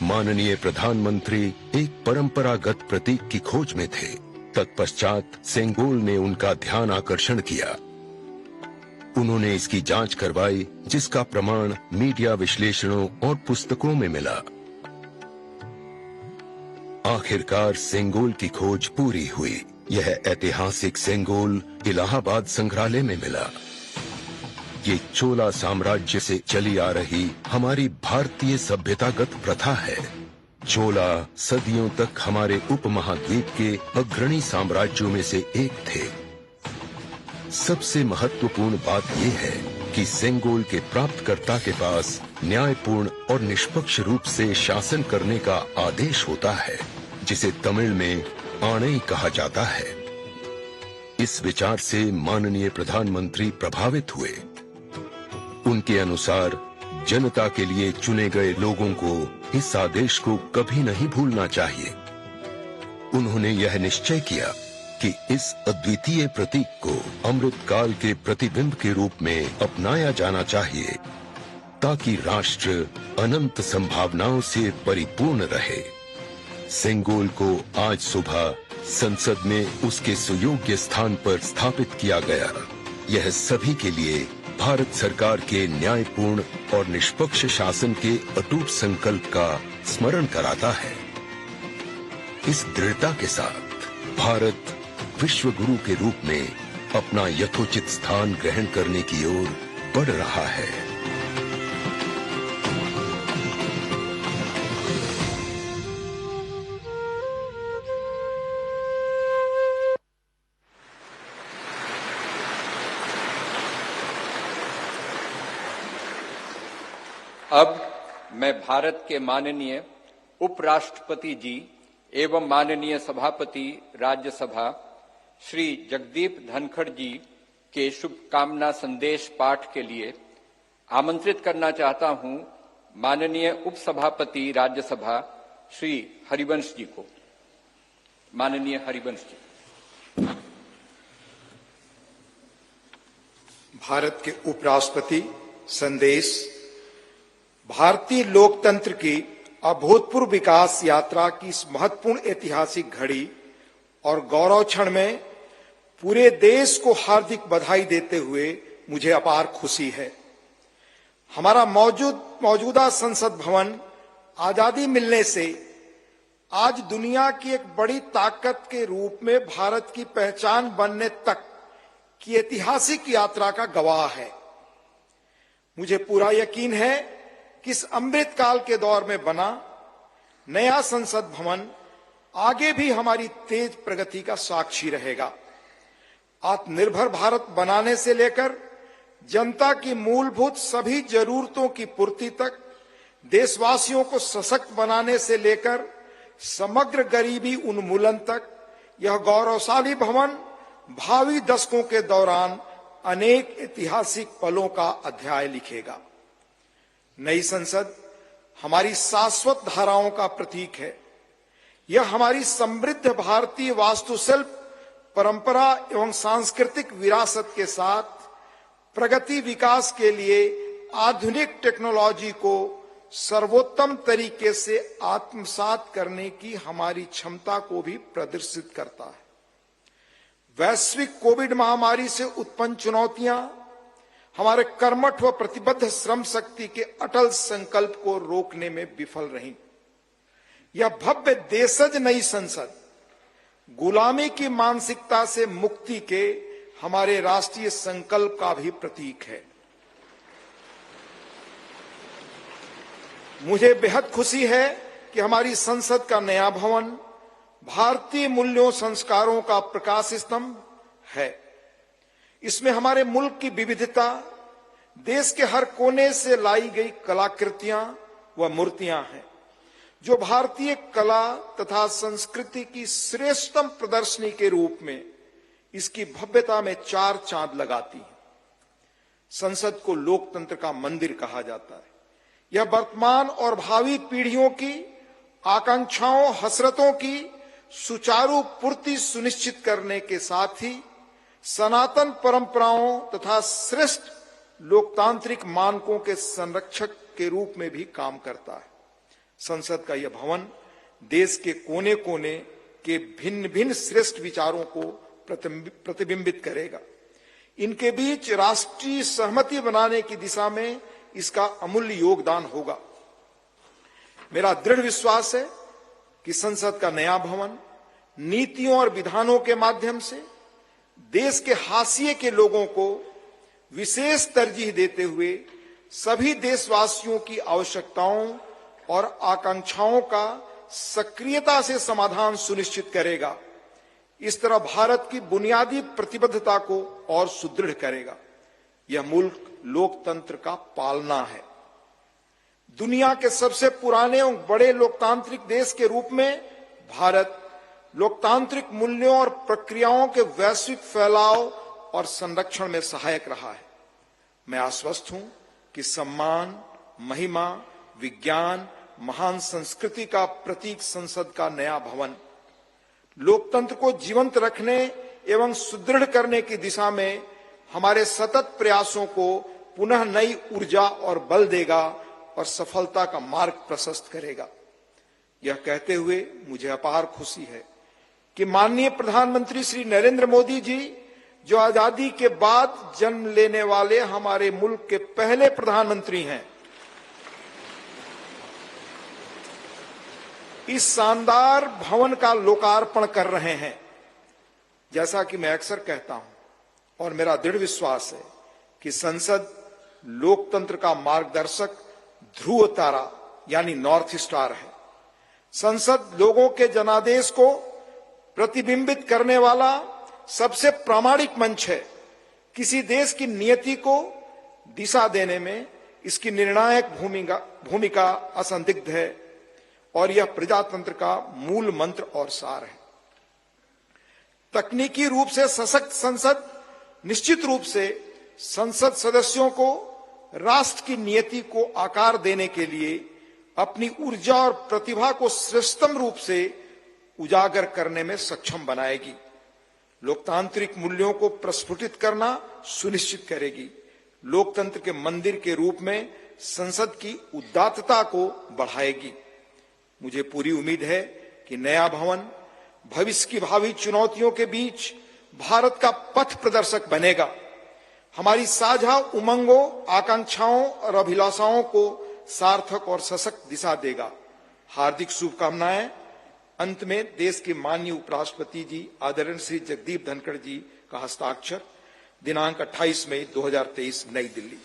Speaker 8: माननीय प्रधानमंत्री एक परंपरागत प्रतीक की खोज में थे। तत्पश्चात सेंगोल ने उनका ध्यान आकर्षण किया। उन्होंने इसकी जांच करवाई, जिसका प्रमाण मीडिया विश्लेषणों और पुस्तकों में मिला। आखिरकार सेंगोल की खोज पूरी हुई। यह ऐतिहासिक सेंगोल इलाहाबाद संग्रहालय में मिला। ये चोला साम्राज्य से चली आ रही हमारी भारतीय सभ्यतागत प्रथा है। चोला सदियों तक हमारे उपमहाद्वीप के अग्रणी साम्राज्यों में से एक थे। सबसे महत्वपूर्ण बात यह है कि सेंगोल के प्राप्तकर्ता के पास न्यायपूर्ण और निष्पक्ष रूप से शासन करने का आदेश होता है, जिसे तमिल में आणई कहा जाता है। इस विचार से माननीय प्रधानमंत्री प्रभावित हुए। उनके अनुसार जनता के लिए चुने गए लोगों को इस आदेश को कभी नहीं भूलना चाहिए। उन्होंने यह निश्चय किया कि इस अद्वितीय प्रतीक को अमृतकाल के प्रतिबिंब के रूप में अपनाया जाना चाहिए, ताकि राष्ट्र अनंत संभावनाओं से परिपूर्ण रहे। सेंगोल को आज सुबह संसद में उसके सुयोग्य स्थान पर स्थापित किया गया। यह सभी के लिए भारत सरकार के न्यायपूर्ण और निष्पक्ष शासन के अटूट संकल्प का स्मरण कराता है। इस दृढ़ता के साथ भारत विश्व गुरु के रूप में अपना यथोचित स्थान ग्रहण करने की ओर बढ़ रहा है।
Speaker 4: अब मैं भारत के माननीय उपराष्ट्रपति जी एवं माननीय सभापति राज्यसभा श्री जगदीप धनखड़ जी के शुभकामना संदेश पाठ के लिए आमंत्रित करना चाहता हूं माननीय उपसभापति राज्यसभा श्री हरिवंश जी को। माननीय हरिवंश जी।
Speaker 5: भारत के उपराष्ट्रपति संदेश। भारतीय लोकतंत्र की अभूतपूर्व विकास यात्रा की इस महत्वपूर्ण ऐतिहासिक घड़ी और गौरव क्षण में पूरे देश को हार्दिक बधाई देते हुए मुझे अपार खुशी है। हमारा मौजूदा संसद भवन आजादी मिलने से आज दुनिया की एक बड़ी ताकत के रूप में भारत की पहचान बनने तक की ऐतिहासिक यात्रा का गवाह है। मुझे पूरा यकीन है कि इस अमृत काल के दौर में बना नया संसद भवन आगे भी हमारी तेज प्रगति का साक्षी रहेगा। आत्मनिर्भर भारत बनाने से लेकर जनता की मूलभूत सभी जरूरतों की पूर्ति तक, देशवासियों को सशक्त बनाने से लेकर समग्र गरीबी उन्मूलन तक, यह गौरवशाली भवन भावी दशकों के दौरान अनेक ऐतिहासिक पलों का अध्याय लिखेगा। नई संसद हमारी शाश्वत धाराओं का प्रतीक है। यह हमारी समृद्ध भारतीय वास्तुशिल्प, परंपरा एवं सांस्कृतिक विरासत के साथ प्रगति विकास के लिए आधुनिक टेक्नोलॉजी को सर्वोत्तम तरीके से आत्मसात करने की हमारी क्षमता को भी प्रदर्शित करता है। वैश्विक कोविड महामारी से उत्पन्न चुनौतियां हमारे कर्मठ व प्रतिबद्ध श्रम शक्ति के अटल संकल्प को रोकने में विफल रही। यह भव्य देशज नई संसद गुलामी की मानसिकता से मुक्ति के हमारे राष्ट्रीय संकल्प का भी प्रतीक है। मुझे बेहद खुशी है कि हमारी संसद का नया भवन भारतीय मूल्यों संस्कारों का प्रकाश स्तंभ है। इसमें हमारे मुल्क की विविधता, देश के हर कोने से लाई गई कलाकृतियां व मूर्तियां हैं, जो भारतीय कला तथा संस्कृति की श्रेष्ठतम प्रदर्शनी के रूप में इसकी भव्यता में चार चांद लगाती है। संसद को लोकतंत्र का मंदिर कहा जाता है। यह वर्तमान और भावी पीढ़ियों की आकांक्षाओं, हसरतों की सुचारू पूर्ति सुनिश्चित करने के साथ ही सनातन परंपराओं तथा श्रेष्ठ लोकतांत्रिक मानकों के संरक्षक के रूप में भी काम करता है। संसद का यह भवन देश के कोने कोने के भिन्न भिन्न श्रेष्ठ विचारों को प्रतिबिंबित करेगा। इनके बीच राष्ट्रीय सहमति बनाने की दिशा में इसका अमूल्य योगदान होगा। मेरा दृढ़ विश्वास है कि संसद का नया भवन नीतियों और विधानों के माध्यम से देश के हाशिए के लोगों को विशेष तरजीह देते हुए सभी देशवासियों की आवश्यकताओं और आकांक्षाओं का सक्रियता से समाधान सुनिश्चित करेगा। इस तरह भारत की बुनियादी प्रतिबद्धता को और सुदृढ़ करेगा। यह मुल्क लोकतंत्र का पालना है। दुनिया के सबसे पुराने और बड़े लोकतांत्रिक देश के रूप में भारत लोकतांत्रिक मूल्यों और प्रक्रियाओं के वैश्विक फैलाव और संरक्षण में सहायक रहा है। मैं आश्वस्त हूं कि सम्मान, महिमा, विज्ञान, महान संस्कृति का प्रतीक संसद का नया भवन लोकतंत्र को जीवंत रखने एवं सुदृढ़ करने की दिशा में हमारे सतत प्रयासों को पुनः नई ऊर्जा और बल देगा और सफलता का मार्ग प्रशस्त करेगा। यह कहते हुए मुझे अपार खुशी है कि माननीय प्रधानमंत्री श्री नरेंद्र मोदी जी, जो आजादी के बाद जन्म लेने वाले हमारे मुल्क के पहले प्रधानमंत्री हैं, इस शानदार भवन का लोकार्पण कर रहे हैं। जैसा कि मैं अक्सर कहता हूं और मेरा दृढ़ विश्वास है कि संसद लोकतंत्र का मार्गदर्शक ध्रुव तारा यानी नॉर्थ स्टार है। संसद लोगों के जनादेश को प्रतिबिंबित करने वाला सबसे प्रामाणिक मंच है। किसी देश की नियति को दिशा देने में इसकी निर्णायक भूमिका असंदिग्ध है और यह प्रजातंत्र का मूल मंत्र और सार है। तकनीकी रूप से सशक्त संसद निश्चित रूप से संसद सदस्यों को राष्ट्र की नियति को आकार देने के लिए अपनी ऊर्जा और प्रतिभा को श्रेष्ठतम रूप से उजागर करने में सक्षम बनाएगी, लोकतांत्रिक मूल्यों को प्रस्फुटित करना सुनिश्चित करेगी, लोकतंत्र के मंदिर के रूप में संसद की उदात्तता को बढ़ाएगी। मुझे पूरी उम्मीद है कि नया भवन भविष्य की भावी चुनौतियों के बीच भारत का पथ प्रदर्शक बनेगा, हमारी साझा उमंगों, आकांक्षाओं और अभिलाषाओं को सार्थक और सशक्त दिशा देगा। हार्दिक शुभकामनाएं। अंत में देश के माननीय उपराष्ट्रपति जी आदरणीय श्री जगदीप धनखड़ जी का हस्ताक्षर, दिनांक 28 मई 2023, नई दिल्ली।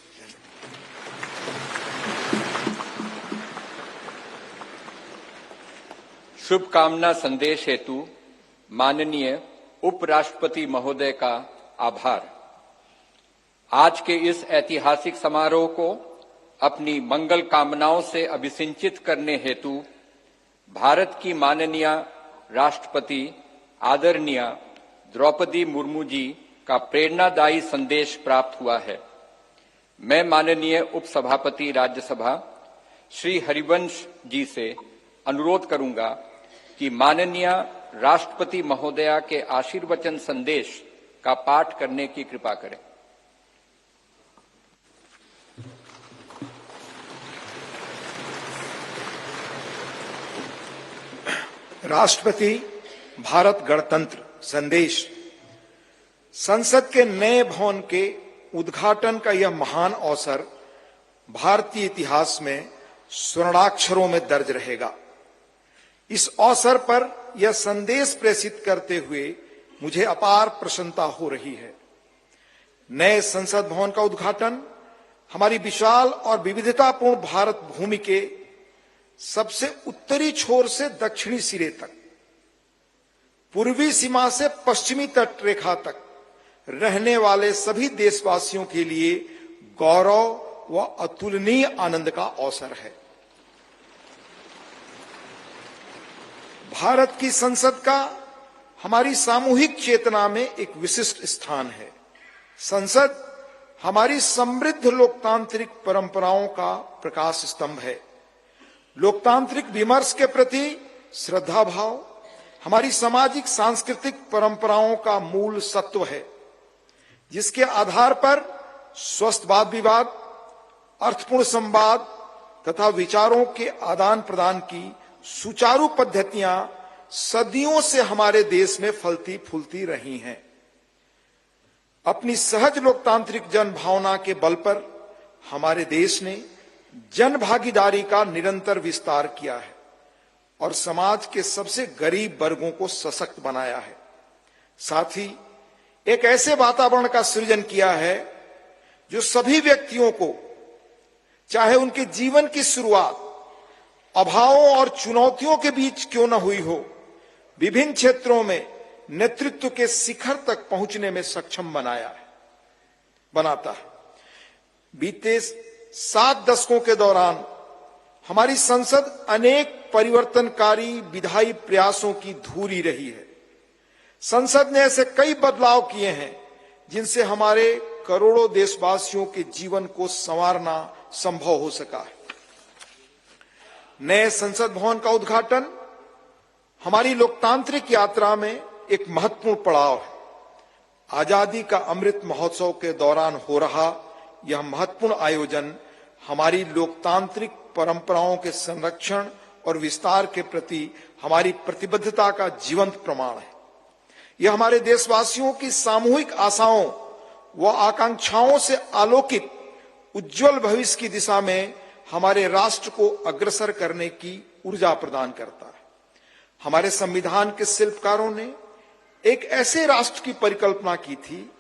Speaker 4: शुभकामना संदेश हेतु माननीय उपराष्ट्रपति महोदय का आभार। आज के इस ऐतिहासिक समारोह को अपनी मंगल कामनाओं से अभिसिंचित करने हेतु भारत की माननीय राष्ट्रपति आदरणीय द्रौपदी मुर्मू जी का प्रेरणादायी संदेश प्राप्त हुआ है। मैं माननीय उपसभापति राज्यसभा श्री हरिवंश जी से अनुरोध करूंगा कि माननीय राष्ट्रपति महोदया के आशीर्वचन संदेश का पाठ करने की कृपा करें।
Speaker 5: राष्ट्रपति भारत गणतंत्र संदेश। संसद के नए भवन के उद्घाटन का यह महान अवसर भारतीय इतिहास में स्वर्णाक्षरों में दर्ज रहेगा। इस अवसर पर यह संदेश प्रेषित करते हुए मुझे अपार प्रसन्नता हो रही है। नए संसद भवन का उद्घाटन हमारी विशाल और विविधतापूर्ण भारत भूमि के सबसे उत्तरी छोर से दक्षिणी सिरे तक, पूर्वी सीमा से पश्चिमी तट रेखा तक रहने वाले सभी देशवासियों के लिए गौरव व अतुलनीय आनंद का अवसर है। भारत की संसद का हमारी सामूहिक चेतना में एक विशिष्ट स्थान है। संसद हमारी समृद्ध लोकतांत्रिक परंपराओं का प्रकाश स्तंभ है। लोकतांत्रिक विमर्श के प्रति श्रद्धा भाव हमारी सामाजिक सांस्कृतिक परंपराओं का मूल सत्व है, जिसके आधार पर स्वस्थ वाद विवाद, अर्थपूर्ण संवाद तथा विचारों के आदान प्रदान की सुचारू पद्धतियां सदियों से हमारे देश में फलती फूलती रही हैं। अपनी सहज लोकतांत्रिक जन भावना के बल पर हमारे देश ने जन भागीदारी का निरंतर विस्तार किया है और समाज के सबसे गरीब वर्गों को सशक्त बनाया है। साथ ही एक ऐसे वातावरण का सृजन किया है जो सभी व्यक्तियों को, चाहे उनके जीवन की शुरुआत अभावों और चुनौतियों के बीच क्यों न हुई हो, विभिन्न क्षेत्रों में नेतृत्व के शिखर तक पहुंचने में सक्षम बनाता है। बीते 7 दशकों के दौरान हमारी संसद अनेक परिवर्तनकारी विधायी प्रयासों की धूरी रही है। संसद ने ऐसे कई बदलाव किए हैं जिनसे हमारे करोड़ों देशवासियों के जीवन को संवारना संभव हो सका है। नए संसद भवन का उद्घाटन हमारी लोकतांत्रिक यात्रा में एक महत्वपूर्ण पड़ाव है। आजादी का अमृत महोत्सव के दौरान हो रहा यह महत्वपूर्ण आयोजन हमारी लोकतांत्रिक परंपराओं के संरक्षण और विस्तार के प्रति हमारी प्रतिबद्धता का जीवंत प्रमाण है। यह हमारे देशवासियों की सामूहिक आशाओं व आकांक्षाओं से आलोकित उज्जवल भविष्य की दिशा में हमारे राष्ट्र को अग्रसर करने की ऊर्जा प्रदान करता है। हमारे संविधान के शिल्पकारों ने एक ऐसे राष्ट्र की परिकल्पना की थी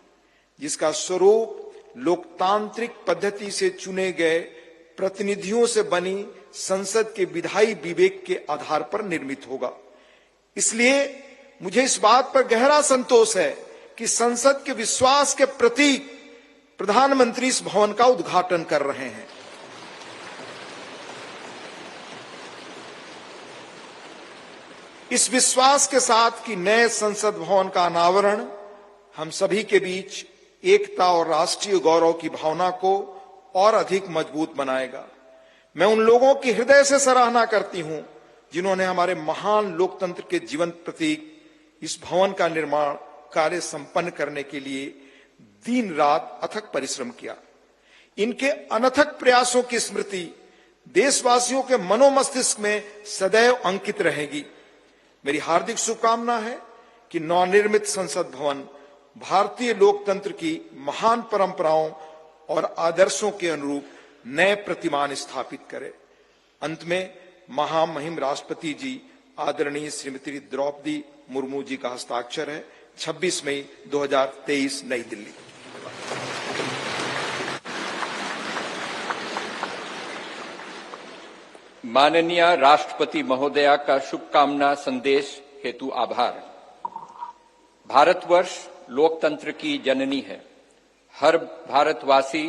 Speaker 5: जिसका स्वरूप लोकतांत्रिक पद्धति से चुने गए प्रतिनिधियों से बनी संसद के विधायी विवेक के आधार पर निर्मित होगा। इसलिए मुझे इस बात पर गहरा संतोष है कि संसद के विश्वास के प्रतीक प्रधानमंत्री इस भवन का उद्घाटन कर रहे हैं। इस विश्वास के साथ कि नए संसद भवन का अनावरण हम सभी के बीच एकता और राष्ट्रीय गौरव की भावना को और अधिक मजबूत बनाएगा। मैं उन लोगों की हृदय से सराहना करती हूं जिन्होंने हमारे महान लोकतंत्र के जीवंत प्रतीक इस भवन का निर्माण कार्य संपन्न करने के लिए दिन रात अथक परिश्रम किया। इनके अनथक प्रयासों की स्मृति देशवासियों के मनोमस्तिष्क में सदैव अंकित रहेगी। मेरी हार्दिक शुभकामना है कि नवनिर्मित संसद भवन भारतीय लोकतंत्र की महान परंपराओं और आदर्शों के अनुरूप नए प्रतिमान स्थापित करे। अंत में महामहिम राष्ट्रपति जी आदरणीय श्रीमती द्रौपदी मुर्मू जी का हस्ताक्षर है। 26 मई 2023 नई दिल्ली।
Speaker 4: माननीय राष्ट्रपति महोदया का शुभकामना संदेश हेतु आभार। भारतवर्ष लोकतंत्र की जननी है। हर भारतवासी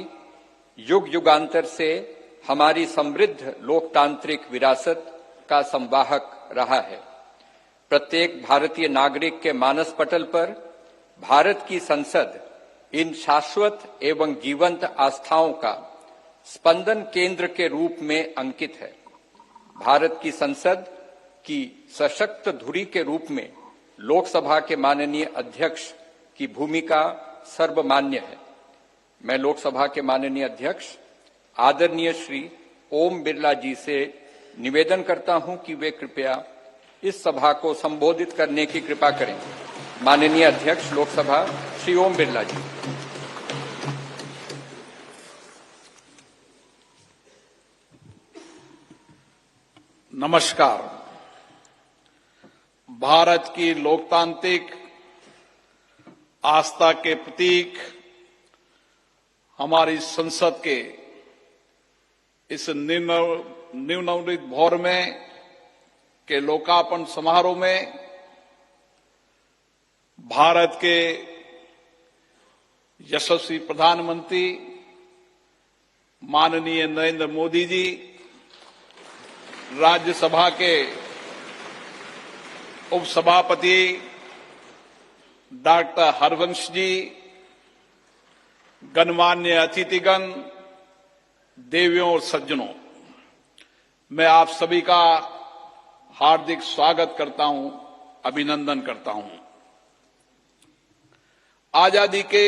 Speaker 4: युग युगांतर से हमारी समृद्ध लोकतांत्रिक विरासत का संवाहक रहा है। प्रत्येक भारतीय नागरिक के मानस पटल पर भारत की संसद इन शाश्वत एवं जीवंत आस्थाओं का स्पंदन केंद्र के रूप में अंकित है। भारत की संसद की सशक्त धुरी के रूप में लोकसभा के माननीय अध्यक्ष की भूमिका सर्वमान्य है। मैं लोकसभा के माननीय अध्यक्ष आदरणीय श्री ओम बिरला जी से निवेदन करता हूं कि वे कृपया इस सभा को संबोधित करने की कृपा करें। माननीय अध्यक्ष लोकसभा श्री ओम बिरला जी।
Speaker 9: नमस्कार। भारत की लोकतांत्रिक आस्था के प्रतीक हमारी संसद के इस नवनिर्मित भवन में के लोकार्पण समारोह में भारत के यशस्वी प्रधानमंत्री माननीय नरेंद्र मोदी जी, राज्यसभा के उपसभापति डॉक्टर हरवंश जी, गणमान्य अतिथिगण, देवियों और सज्जनों, मैं आप सभी का हार्दिक स्वागत करता हूं, अभिनंदन करता हूं। आजादी के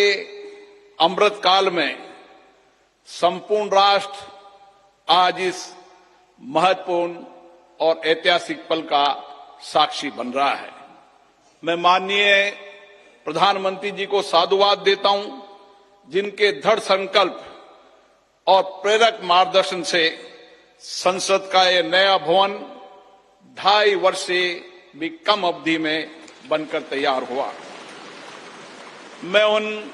Speaker 9: अमृत काल में संपूर्ण राष्ट्र आज इस महत्वपूर्ण और ऐतिहासिक पल का साक्षी बन रहा है। मैं माननीय प्रधानमंत्री जी को साधुवाद देता हूं, जिनके दृढ़ संकल्प और प्रेरक मार्गदर्शन से संसद का यह नया भवन 2.5 वर्ष से भी कम अवधि में बनकर तैयार हुआ। मैं उन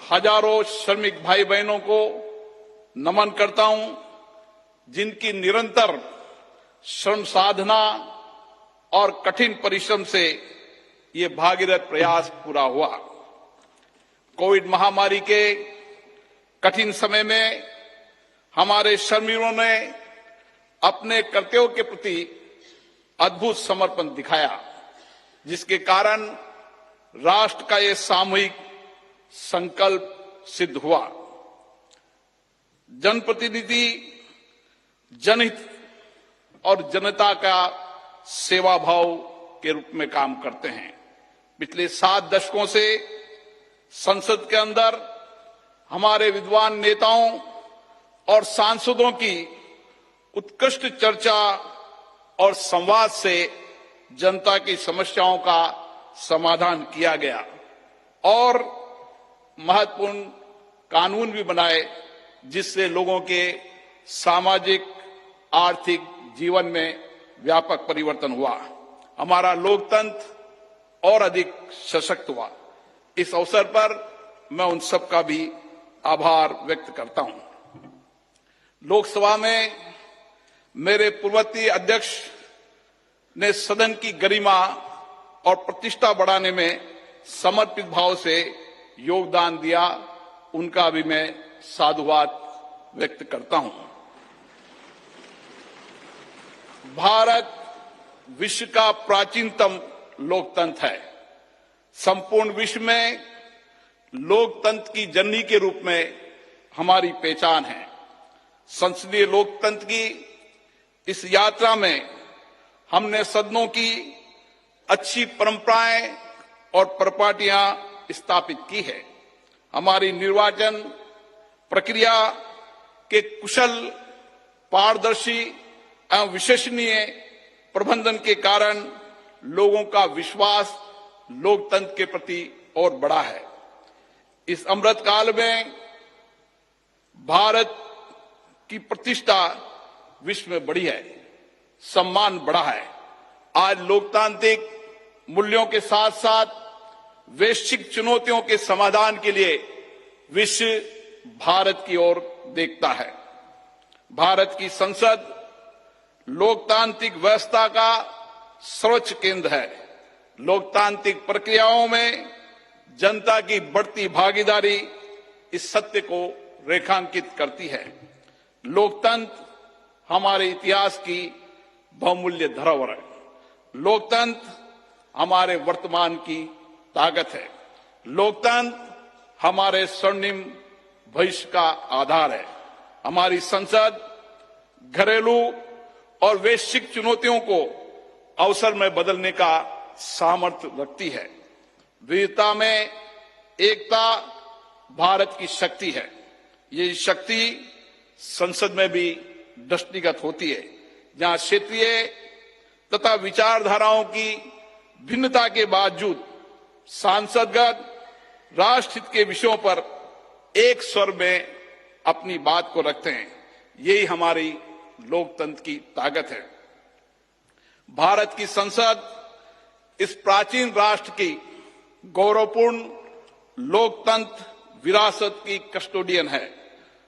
Speaker 9: हजारों श्रमिक भाई बहनों को नमन करता हूं, जिनकी निरंतर श्रम साधना और कठिन परिश्रम से ये भागीरथ प्रयास पूरा हुआ। कोविड महामारी के कठिन समय में हमारे श्रमिकों ने अपने कर्तव्यों के प्रति अद्भुत समर्पण दिखाया, जिसके कारण राष्ट्र का ये सामूहिक संकल्प सिद्ध हुआ। जनप्रतिनिधि जनहित और जनता का सेवा भाव के रूप में काम करते हैं। पिछले 7 दशकों से संसद के अंदर हमारे विद्वान नेताओं और सांसदों की उत्कृष्ट चर्चा और संवाद से जनता की समस्याओं का समाधान किया गया और महत्वपूर्ण कानून भी बनाए जिससे लोगों के सामाजिक आर्थिक जीवन में व्यापक परिवर्तन हुआ। हमारा लोकतंत्र और अधिक सशक्त हुआ। इस अवसर पर मैं उन सब का भी आभार व्यक्त करता हूं। लोकसभा में मेरे पूर्ववर्ती अध्यक्ष ने सदन की गरिमा और प्रतिष्ठा बढ़ाने में समर्पित भाव से योगदान दिया, उनका भी मैं साधुवाद व्यक्त करता हूं। भारत विश्व का प्राचीनतम लोकतंत्र है। संपूर्ण विश्व में लोकतंत्र की जननी के रूप में हमारी पहचान है। संसदीय लोकतंत्र की इस यात्रा में हमने सदनों की अच्छी परंपराएं और परिपाटियां स्थापित की है। हमारी निर्वाचन प्रक्रिया के कुशल, पारदर्शी एवं विश्वसनीय प्रबंधन के कारण लोगों का विश्वास लोकतंत्र के प्रति और बढ़ा है। इस अमृत काल में भारत की प्रतिष्ठा विश्व में बढ़ी है, सम्मान बढ़ा है। आज लोकतांत्रिक मूल्यों के साथ साथ वैश्विक चुनौतियों के समाधान के लिए विश्व भारत की ओर देखता है। भारत की संसद लोकतांत्रिक व्यवस्था का सर्वोच्च केंद्र है। लोकतांत्रिक प्रक्रियाओं में जनता की बढ़ती भागीदारी इस सत्य को रेखांकित करती है। लोकतंत्र हमारे इतिहास की बहुमूल्य धरोहर है। लोकतंत्र हमारे वर्तमान की ताकत है। लोकतंत्र हमारे स्वर्णिम भविष्य का आधार है। हमारी संसद घरेलू और वैश्विक चुनौतियों को अवसर में बदलने का सामर्थ्य रखती है। विविधता में एकता भारत की शक्ति है। ये शक्ति संसद में भी दृष्टिगत होती है, जहां क्षेत्रीय तथा विचारधाराओं की भिन्नता के बावजूद सांसदगण राष्ट्रहित के विषयों पर एक स्वर में अपनी बात को रखते हैं। यही हमारी लोकतंत्र की ताकत है। भारत की संसद इस प्राचीन राष्ट्र की गौरवपूर्ण लोकतंत्र विरासत की कस्टोडियन है।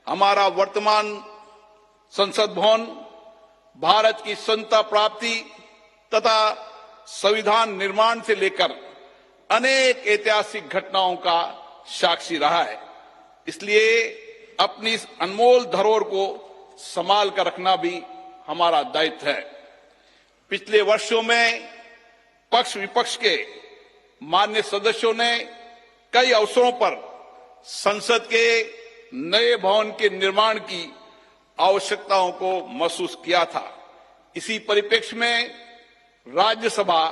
Speaker 9: हमारा वर्तमान संसद भवन भारत की स्वतंत्रता प्राप्ति तथा संविधान निर्माण से लेकर अनेक ऐतिहासिक घटनाओं का साक्षी रहा है। इसलिए अपनी इस अनमोल धरोहर को संभाल कर रखना भी हमारा दायित्व है। पिछले वर्षों में पक्ष विपक्ष के मान्य सदस्यों ने कई अवसरों पर संसद के नए भवन के निर्माण की आवश्यकताओं को महसूस किया था। इसी परिप्रेक्ष्य में राज्यसभा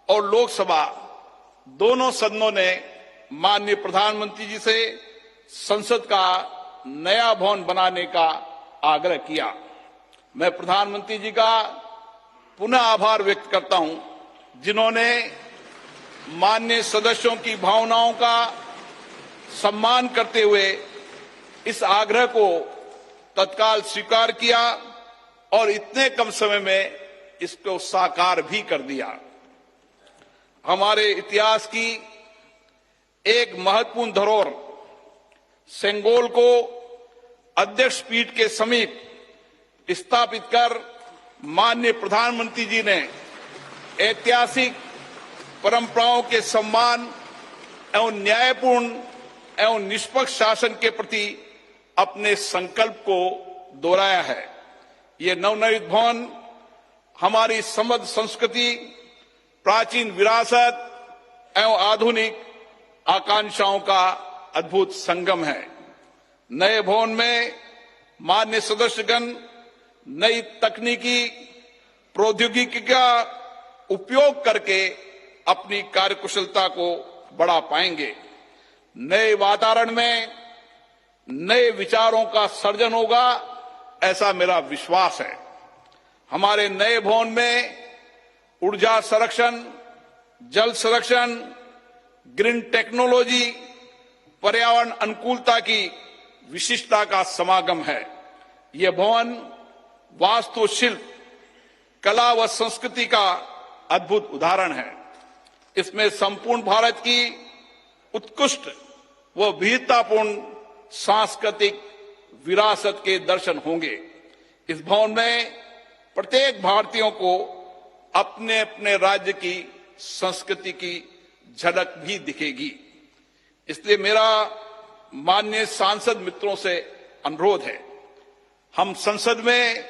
Speaker 9: और लोकसभा दोनों सदनों ने माननीय प्रधानमंत्री जी से संसद का नया भवन बनाने का आग्रह किया। मैं प्रधानमंत्री जी का पुनः आभार व्यक्त करता हूं, जिन्होंने माननीय सदस्यों की भावनाओं का सम्मान करते हुए इस आग्रह को तत्काल स्वीकार किया और इतने कम समय में इसको साकार भी कर दिया। हमारे इतिहास की एक महत्वपूर्ण धरोहर सेंगोल को अध्यक्ष पीठ के समीप स्थापित कर माननीय प्रधानमंत्री जी ने ऐतिहासिक परंपराओं के सम्मान एवं न्यायपूर्ण एवं निष्पक्ष शासन के प्रति अपने संकल्प को दोहराया है। ये नवनिर्मित भवन हमारी समृद्ध संस्कृति, प्राचीन विरासत एवं आधुनिक आकांक्षाओं का अद्भुत संगम है। नए भवन में मान्य सदस्यगण नई तकनीकी प्रौद्योगिकी का उपयोग करके अपनी कार्यकुशलता को बढ़ा पाएंगे। नए वातावरण में नए विचारों का सर्जन होगा, ऐसा मेरा विश्वास है। हमारे नए भवन में ऊर्जा संरक्षण, जल संरक्षण, ग्रीन टेक्नोलॉजी, पर्यावरण अनुकूलता की विशिष्टता का समागम है। यह भवन वास्तुशिल्प, कला व संस्कृति का अद्भुत उदाहरण है। इसमें संपूर्ण भारत की उत्कृष्ट व विविधतापूर्ण सांस्कृतिक विरासत के दर्शन होंगे। इस भवन में प्रत्येक भारतीयों को अपने अपने राज्य की संस्कृति की झलक भी दिखेगी। इसलिए मेरा माननीय सांसद मित्रों से अनुरोध है, हम संसद में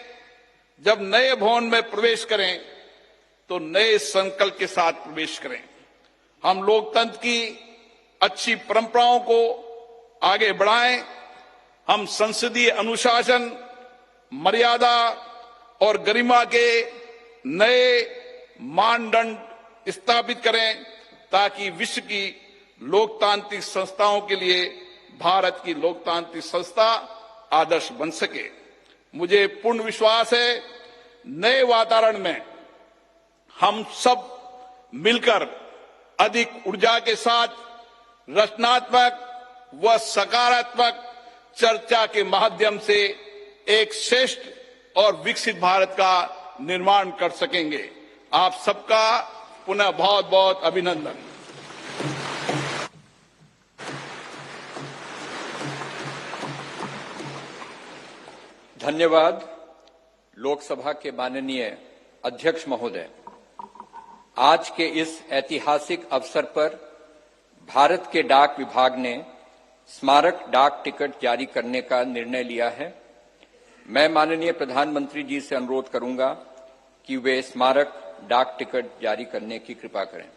Speaker 9: जब नए भवन में प्रवेश करें तो नए संकल्प के साथ प्रवेश करें। हम लोकतंत्र की अच्छी परंपराओं को आगे बढ़ाएं। हम संसदीय अनुशासन, मर्यादा और गरिमा के नए मानदंड स्थापित करें ताकि विश्व की लोकतांत्रिक संस्थाओं के लिए भारत की लोकतांत्रिक संस्था आदर्श बन सके। मुझे पूर्ण विश्वास है, नए वातावरण में हम सब मिलकर अधिक ऊर्जा के साथ रचनात्मक व सकारात्मक चर्चा के माध्यम से एक श्रेष्ठ और विकसित भारत का निर्माण कर सकेंगे। आप सबका पुनः बहुत बहुत अभिनंदन।
Speaker 4: धन्यवाद। लोकसभा के माननीय अध्यक्ष महोदय, आज के इस ऐतिहासिक अवसर पर भारत के डाक विभाग ने स्मारक डाक टिकट जारी करने का निर्णय लिया है। मैं माननीय प्रधानमंत्री जी से अनुरोध करूंगा कि वे स्मारक डाक टिकट जारी करने की कृपा करें।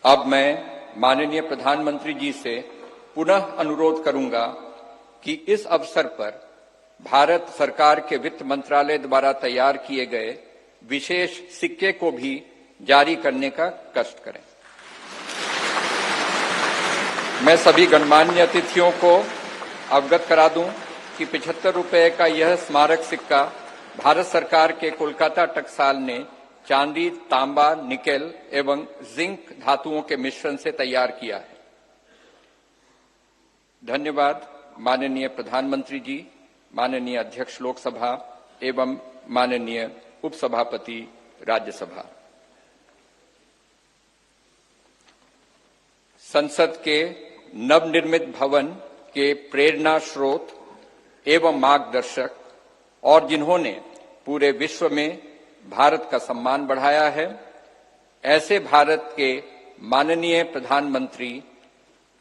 Speaker 4: अब मैं माननीय प्रधानमंत्री जी से पुनः अनुरोध करूंगा कि इस अवसर पर भारत सरकार के वित्त मंत्रालय द्वारा तैयार किए गए विशेष सिक्के को भी जारी करने का कष्ट करें। मैं सभी गणमान्य अतिथियों को अवगत करा दूं कि 75 रुपए का यह स्मारक सिक्का भारत सरकार के कोलकाता टकसाल ने चांदी, तांबा, निकेल एवं जिंक धातुओं के मिश्रण से तैयार किया है। धन्यवाद माननीय प्रधानमंत्री जी, माननीय अध्यक्ष लोकसभा एवं माननीय उपसभापति राज्यसभा। संसद के नवनिर्मित भवन के प्रेरणा स्रोत एवं मार्गदर्शक और जिन्होंने पूरे विश्व में भारत का सम्मान बढ़ाया है, ऐसे भारत के माननीय प्रधानमंत्री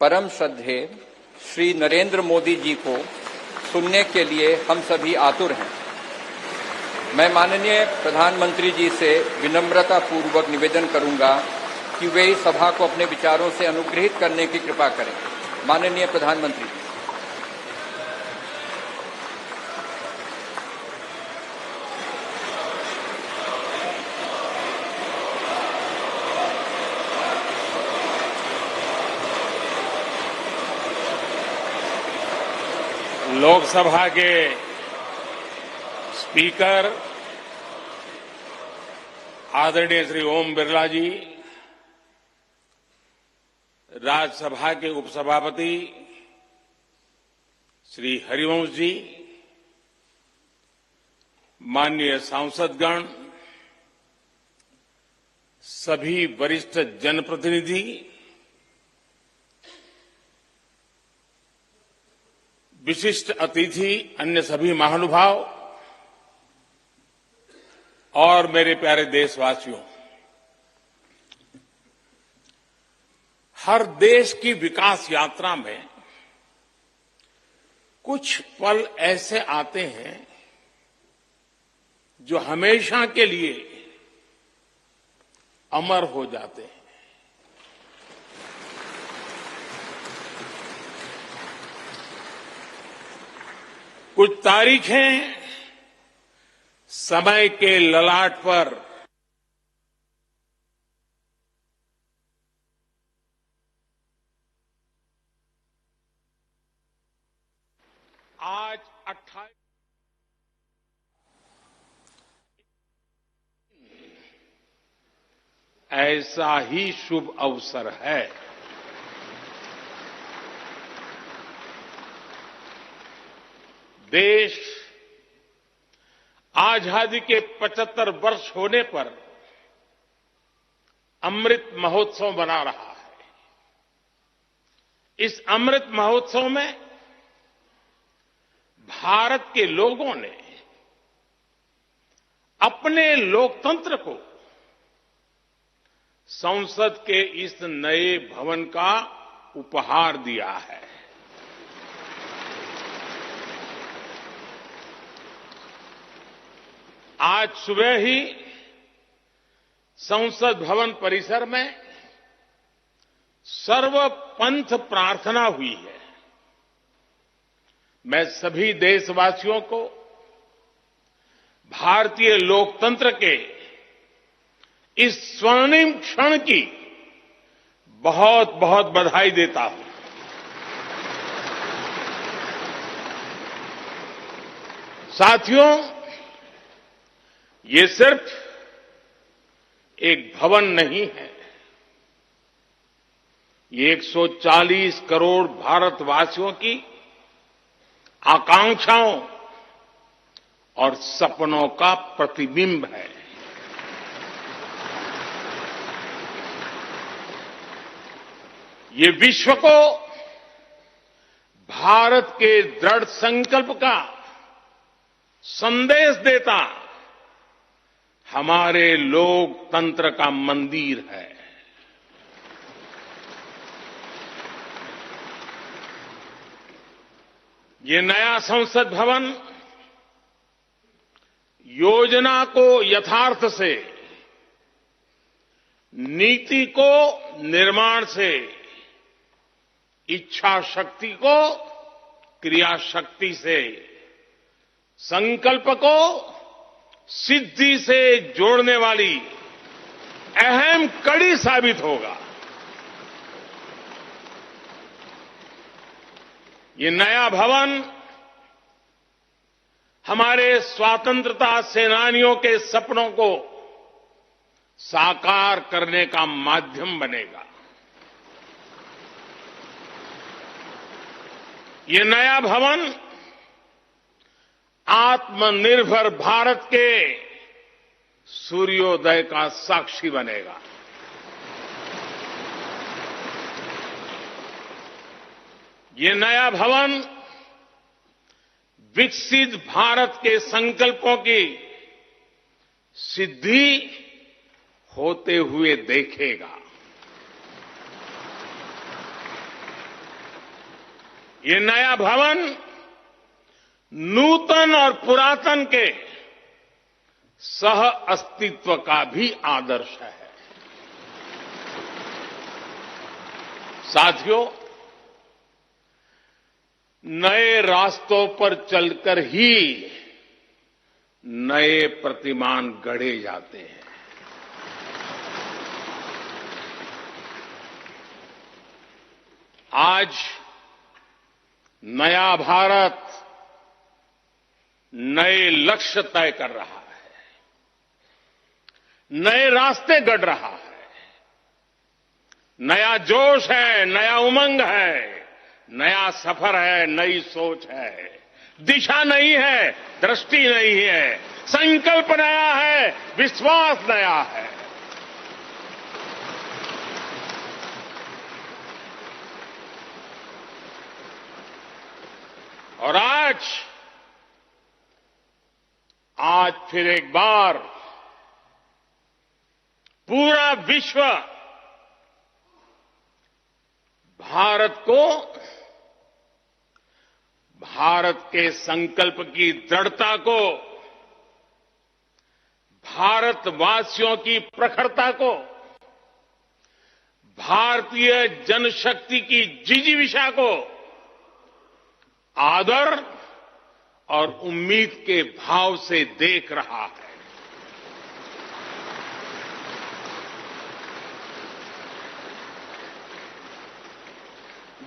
Speaker 4: परम श्रद्धेय श्री नरेंद्र मोदी जी को सुनने के लिए हम सभी आतुर हैं। मैं माननीय प्रधानमंत्री जी से विनम्रता पूर्वक निवेदन करूंगा कि वे इस सभा को अपने विचारों से अनुग्रहित करने की कृपा करें। माननीय प्रधानमंत्री जी।
Speaker 7: लोकसभा के स्पीकर आदरणीय श्री ओम बिरला जी, राज्यसभा के उपसभापति श्री हरिवंश जी, माननीय सांसदगण, सभी वरिष्ठ जनप्रतिनिधि, विशिष्ट अतिथि, अन्य सभी महानुभाव और मेरे प्यारे देशवासियों, हर देश की विकास यात्रा में कुछ पल ऐसे आते हैं जो हमेशा के लिए अमर हो जाते हैं। कुछ तारीखें समय के ललाट पर आज 28 ऐसा ही शुभ अवसर है। देश आजादी के 75 वर्ष होने पर अमृत महोत्सव मना रहा है। इस अमृत महोत्सव में भारत के लोगों ने अपने लोकतंत्र को संसद के इस नए भवन का उपहार दिया है। आज सुबह ही संसद भवन परिसर में सर्वपंथ प्रार्थना हुई है। मैं सभी देशवासियों को भारतीय लोकतंत्र के इस स्वर्णिम क्षण की बहुत बहुत बधाई देता हूं। साथियों, ये सिर्फ एक भवन नहीं है, ये 140 करोड़ भारतवासियों की आकांक्षाओं और सपनों का प्रतिबिंब है। ये विश्व को भारत के दृढ़ संकल्प का संदेश देता हमारे लोकतंत्र का मंदिर है। ये नया संसद भवन योजना को यथार्थ से, नीति को निर्माण से, इच्छा शक्ति को क्रिया शक्ति से, संकल्प को सिद्धि से जोड़ने वाली अहम कड़ी साबित होगा। ये नया भवन हमारे स्वतंत्रता सेनानियों के सपनों को साकार करने का माध्यम बनेगा। ये नया भवन आत्मनिर्भर भारत के सूर्योदय का साक्षी बनेगा। ये नया भवन विकसित भारत के संकल्पों की सिद्धि होते हुए देखेगा। ये नया भवन नूतन और पुरातन के सह अस्तित्व का भी आदर्श है। साथियों, नए रास्तों पर चलकर ही नए प्रतिमान गढ़े जाते हैं। आज नया भारत नए लक्ष्य तय कर रहा है, नए रास्ते गढ़ रहा है। नया जोश है, नया उमंग है, नया सफर है, नई सोच है। दिशा नई है, दृष्टि नई है, संकल्प नया है, विश्वास नया है। और आज फिर एक बार पूरा विश्व भारत को, भारत के संकल्प की दृढ़ता को, भारतवासियों की प्रखरता को, भारतीय जनशक्ति की जिजीविषा को आदर और उम्मीद के भाव से देख रहा है।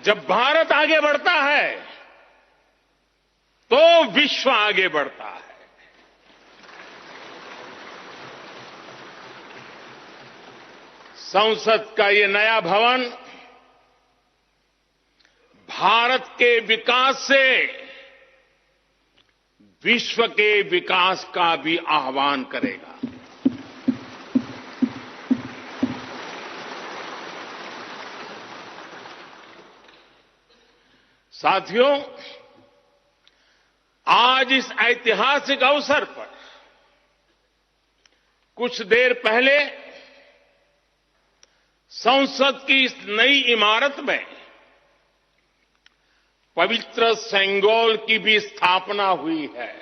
Speaker 7: जब भारत आगे बढ़ता है तो विश्व आगे बढ़ता है। संसद का ये नया भवन भारत के विकास से विश्व के विकास का भी आह्वान करेगा। साथियों, आज इस ऐतिहासिक अवसर पर कुछ देर पहले संसद की इस नई इमारत में पवित्र सेंगोल की भी स्थापना हुई है।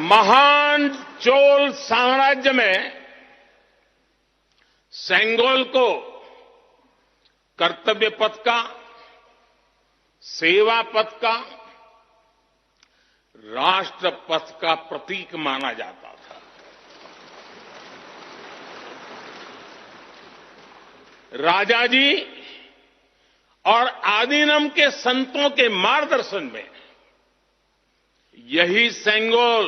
Speaker 7: महान चोल साम्राज्य में सेंगोल को कर्तव्य पथ का, सेवा पथ का, राष्ट्र पथ का प्रतीक माना जाता था। राजा जी और आदीनम के संतों के मार्गदर्शन में यही सेंगोल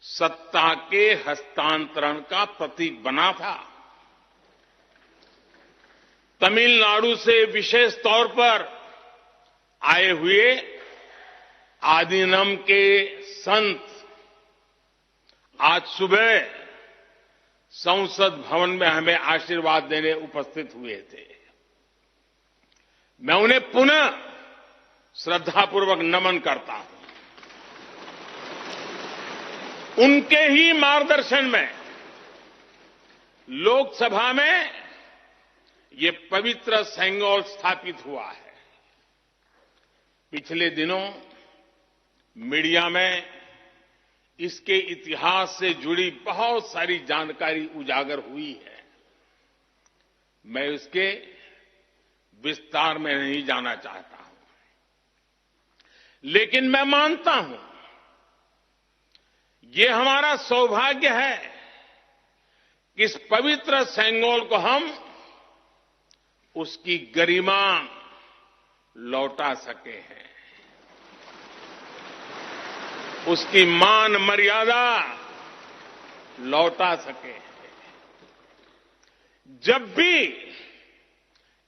Speaker 7: सत्ता के हस्तांतरण का प्रतीक बना था। तमिलनाडु से विशेष तौर पर आए हुए आदीनम के संत आज सुबह संसद भवन में हमें आशीर्वाद देने उपस्थित हुए थे। मैं उन्हें पुनः श्रद्धापूर्वक नमन करता हूं। उनके ही मार्गदर्शन में लोकसभा में ये पवित्र सेंगोल स्थापित हुआ है। पिछले दिनों मीडिया में इसके इतिहास से जुड़ी बहुत सारी जानकारी उजागर हुई है। मैं इसके विस्तार में नहीं जाना चाहता हूं, लेकिन मैं मानता हूं ये हमारा सौभाग्य है कि इस पवित्र सेंगोल को हम उसकी गरिमा लौटा सके हैं, उसकी मान मर्यादा लौटा सके। जब भी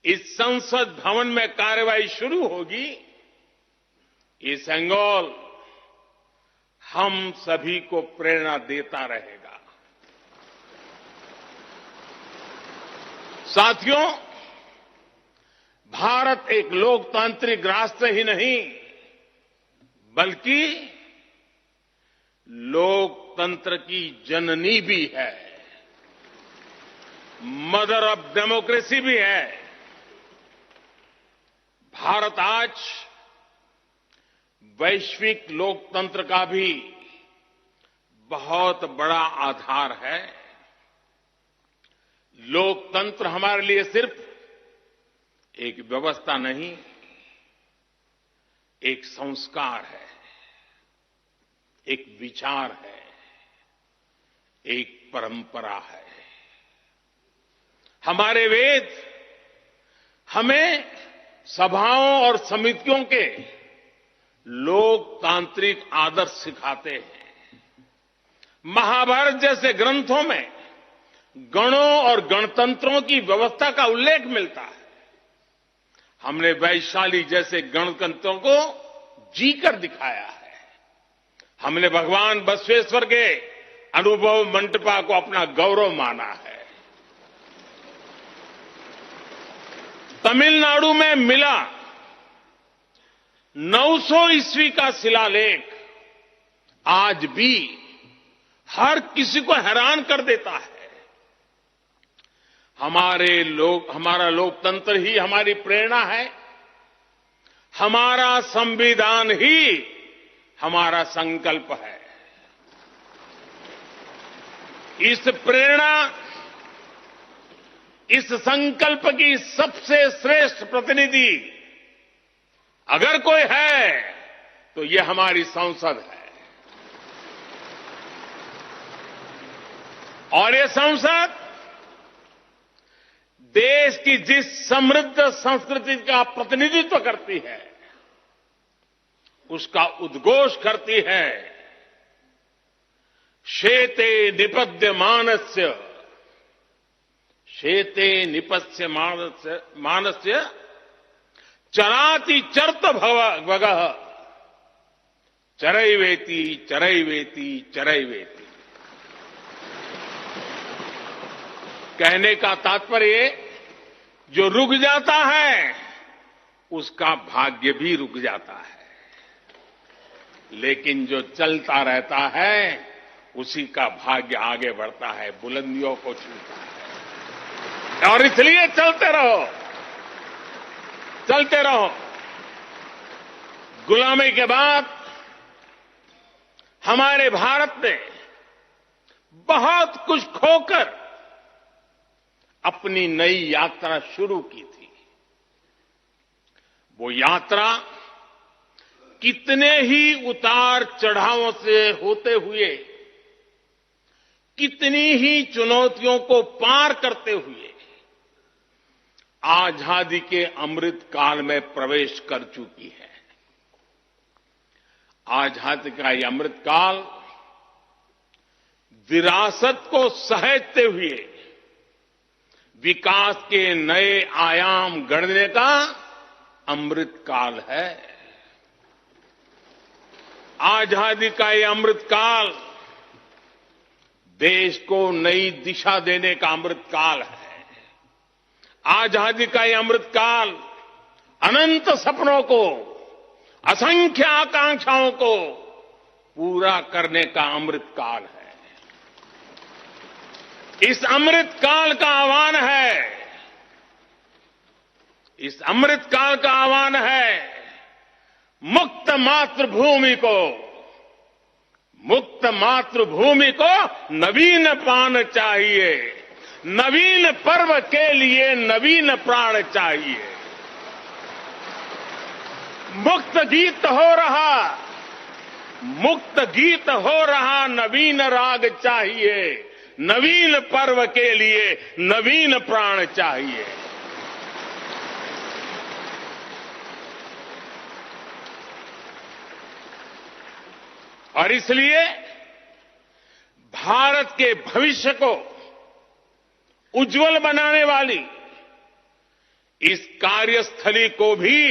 Speaker 7: इस संसद भवन में कार्रवाई शुरू होगी, ये सेंगोल हम सभी को प्रेरणा देता रहेगा। साथियों, भारत एक लोकतांत्रिक राष्ट्र ही नहीं बल्कि लोकतंत्र की जननी भी है, मदर ऑफ डेमोक्रेसी भी है। भारत आज वैश्विक लोकतंत्र का भी बहुत बड़ा आधार है। लोकतंत्र हमारे लिए सिर्फ एक व्यवस्था नहीं, एक संस्कार है, एक विचार है, एक परंपरा है। हमारे वेद हमें सभाओं और समितियों के लोकतांत्रिक आदर्श सिखाते हैं। महाभारत जैसे ग्रंथों में गणों और गणतंत्रों की व्यवस्था का उल्लेख मिलता है। हमने वैशाली जैसे गणतंत्रों को जीकर दिखाया है। हमने भगवान बसवेश्वर के अनुभव मंटपा को अपना गौरव माना है। तमिलनाडु में मिला 900 ईस्वी का शिलालेख आज भी हर किसी को हैरान कर देता है। हमारा लोकतंत्र ही हमारी प्रेरणा है। हमारा संविधान ही हमारा संकल्प है। इस प्रेरणा इस संकल्प की सबसे श्रेष्ठ प्रतिनिधि अगर कोई है तो ये हमारी संसद है। और ये संसद देश की जिस समृद्ध संस्कृति का प्रतिनिधित्व करती है उसका उद्घोष करती है। शेते निपद्यमानस्य शेते निपस्य मानस्य चराति चर्त भगः चरैवेति चरैवेति चरैवेति। कहने का तात्पर्य जो रुक जाता है उसका भाग्य भी रुक जाता है, लेकिन जो चलता रहता है उसी का भाग्य आगे बढ़ता है, बुलंदियों को छूता है। और इसलिए चलते रहो, चलते रहो। गुलामी के बाद हमारे भारत ने बहुत कुछ खोकर अपनी नई यात्रा शुरू की थी। वो यात्रा कितने ही उतार चढ़ावों से होते हुए, कितनी ही चुनौतियों को पार करते हुए आजादी के अमृत काल में प्रवेश कर चुकी है। आजादी का ये अमृत काल विरासत को सहेजते हुए विकास के नए आयाम गढ़ने का अमृत काल है। आजादी का ये अमृत काल देश को नई दिशा देने का अमृत काल है। आजादी का ये अमृत काल अनंत सपनों को, असंख्य आकांक्षाओं को पूरा करने का अमृत काल है। इस अमृत काल का आह्वान है, इस अमृत काल का आह्वान है मुक्त मातृभूमि को, मुक्त मातृभूमि को नवीन पान चाहिए, नवीन पर्व के लिए नवीन प्राण चाहिए। मुक्त गीत हो रहा, मुक्त गीत हो रहा नवीन राग चाहिए, नवीन पर्व के लिए नवीन प्राण चाहिए। और इसलिए भारत के भविष्य को उज्जवल बनाने वाली इस कार्यस्थली को भी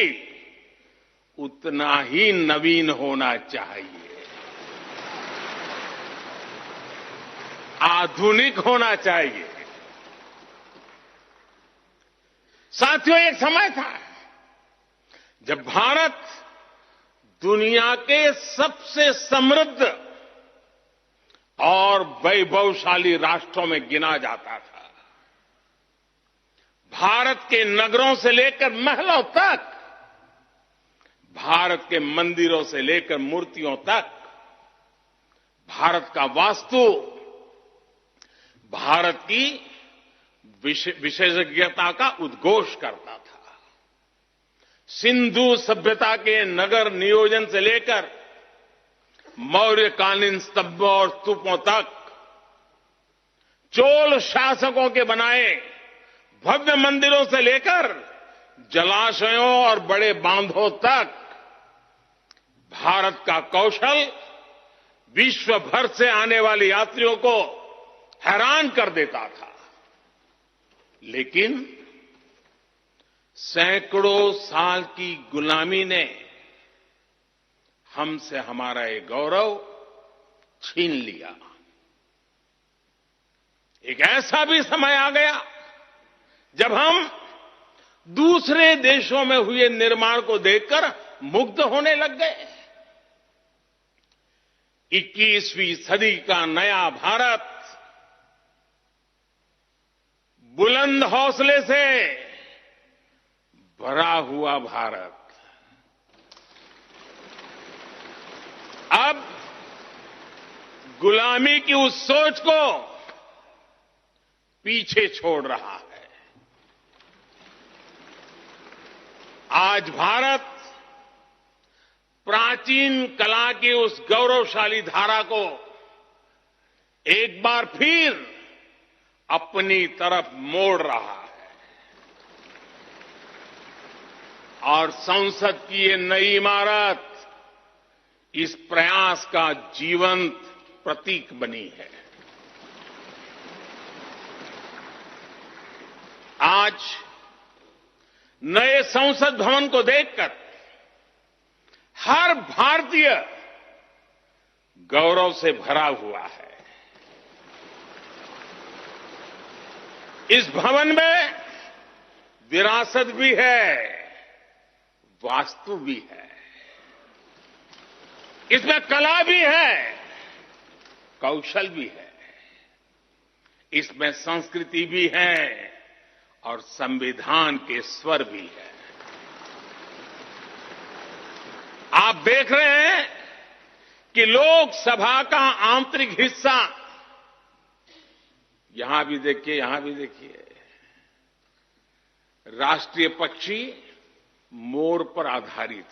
Speaker 7: उतना ही नवीन होना चाहिए, आधुनिक होना चाहिए। साथियों, एक समय था जब भारत दुनिया के सबसे समृद्ध और वैभवशाली राष्ट्रों में गिना जाता था। भारत के नगरों से लेकर महलों तक, भारत के मंदिरों से लेकर मूर्तियों तक, भारत का वास्तु भारत की विशेषज्ञता का उद्घोष करता था। सिंधु सभ्यता के नगर नियोजन से लेकर मौर्यकालीन स्तंभों और स्तूपों तक, चोल शासकों के बनाए भव्य मंदिरों से लेकर जलाशयों और बड़े बांधों तक भारत का कौशल विश्व भर से आने वाले यात्रियों को हैरान कर देता था। लेकिन सैकड़ों साल की गुलामी ने हमसे हमारा ये गौरव छीन लिया। एक ऐसा भी समय आ गया जब हम दूसरे देशों में हुए निर्माण को देखकर मुग्ध होने लग गए। 21वीं सदी का नया भारत बुलंद हौसले से भरा हुआ भारत अब गुलामी की उस सोच को पीछे छोड़ रहा है। आज भारत प्राचीन कला की उस गौरवशाली धारा को एक बार फिर अपनी तरफ मोड़ रहा है और संसद की ये नई इमारत इस प्रयास का जीवंत प्रतीक बनी है। आज नए संसद भवन को देखकर हर भारतीय गौरव से भरा हुआ है। इस भवन में विरासत भी है, वास्तु भी है, इसमें कला भी है, कौशल भी है, इसमें संस्कृति भी है और संविधान के स्वर भी है। आप देख रहे हैं कि लोकसभा का आंतरिक हिस्सा, यहां भी देखिए, यहां भी देखिए, राष्ट्रीय पक्षी मोर पर आधारित है।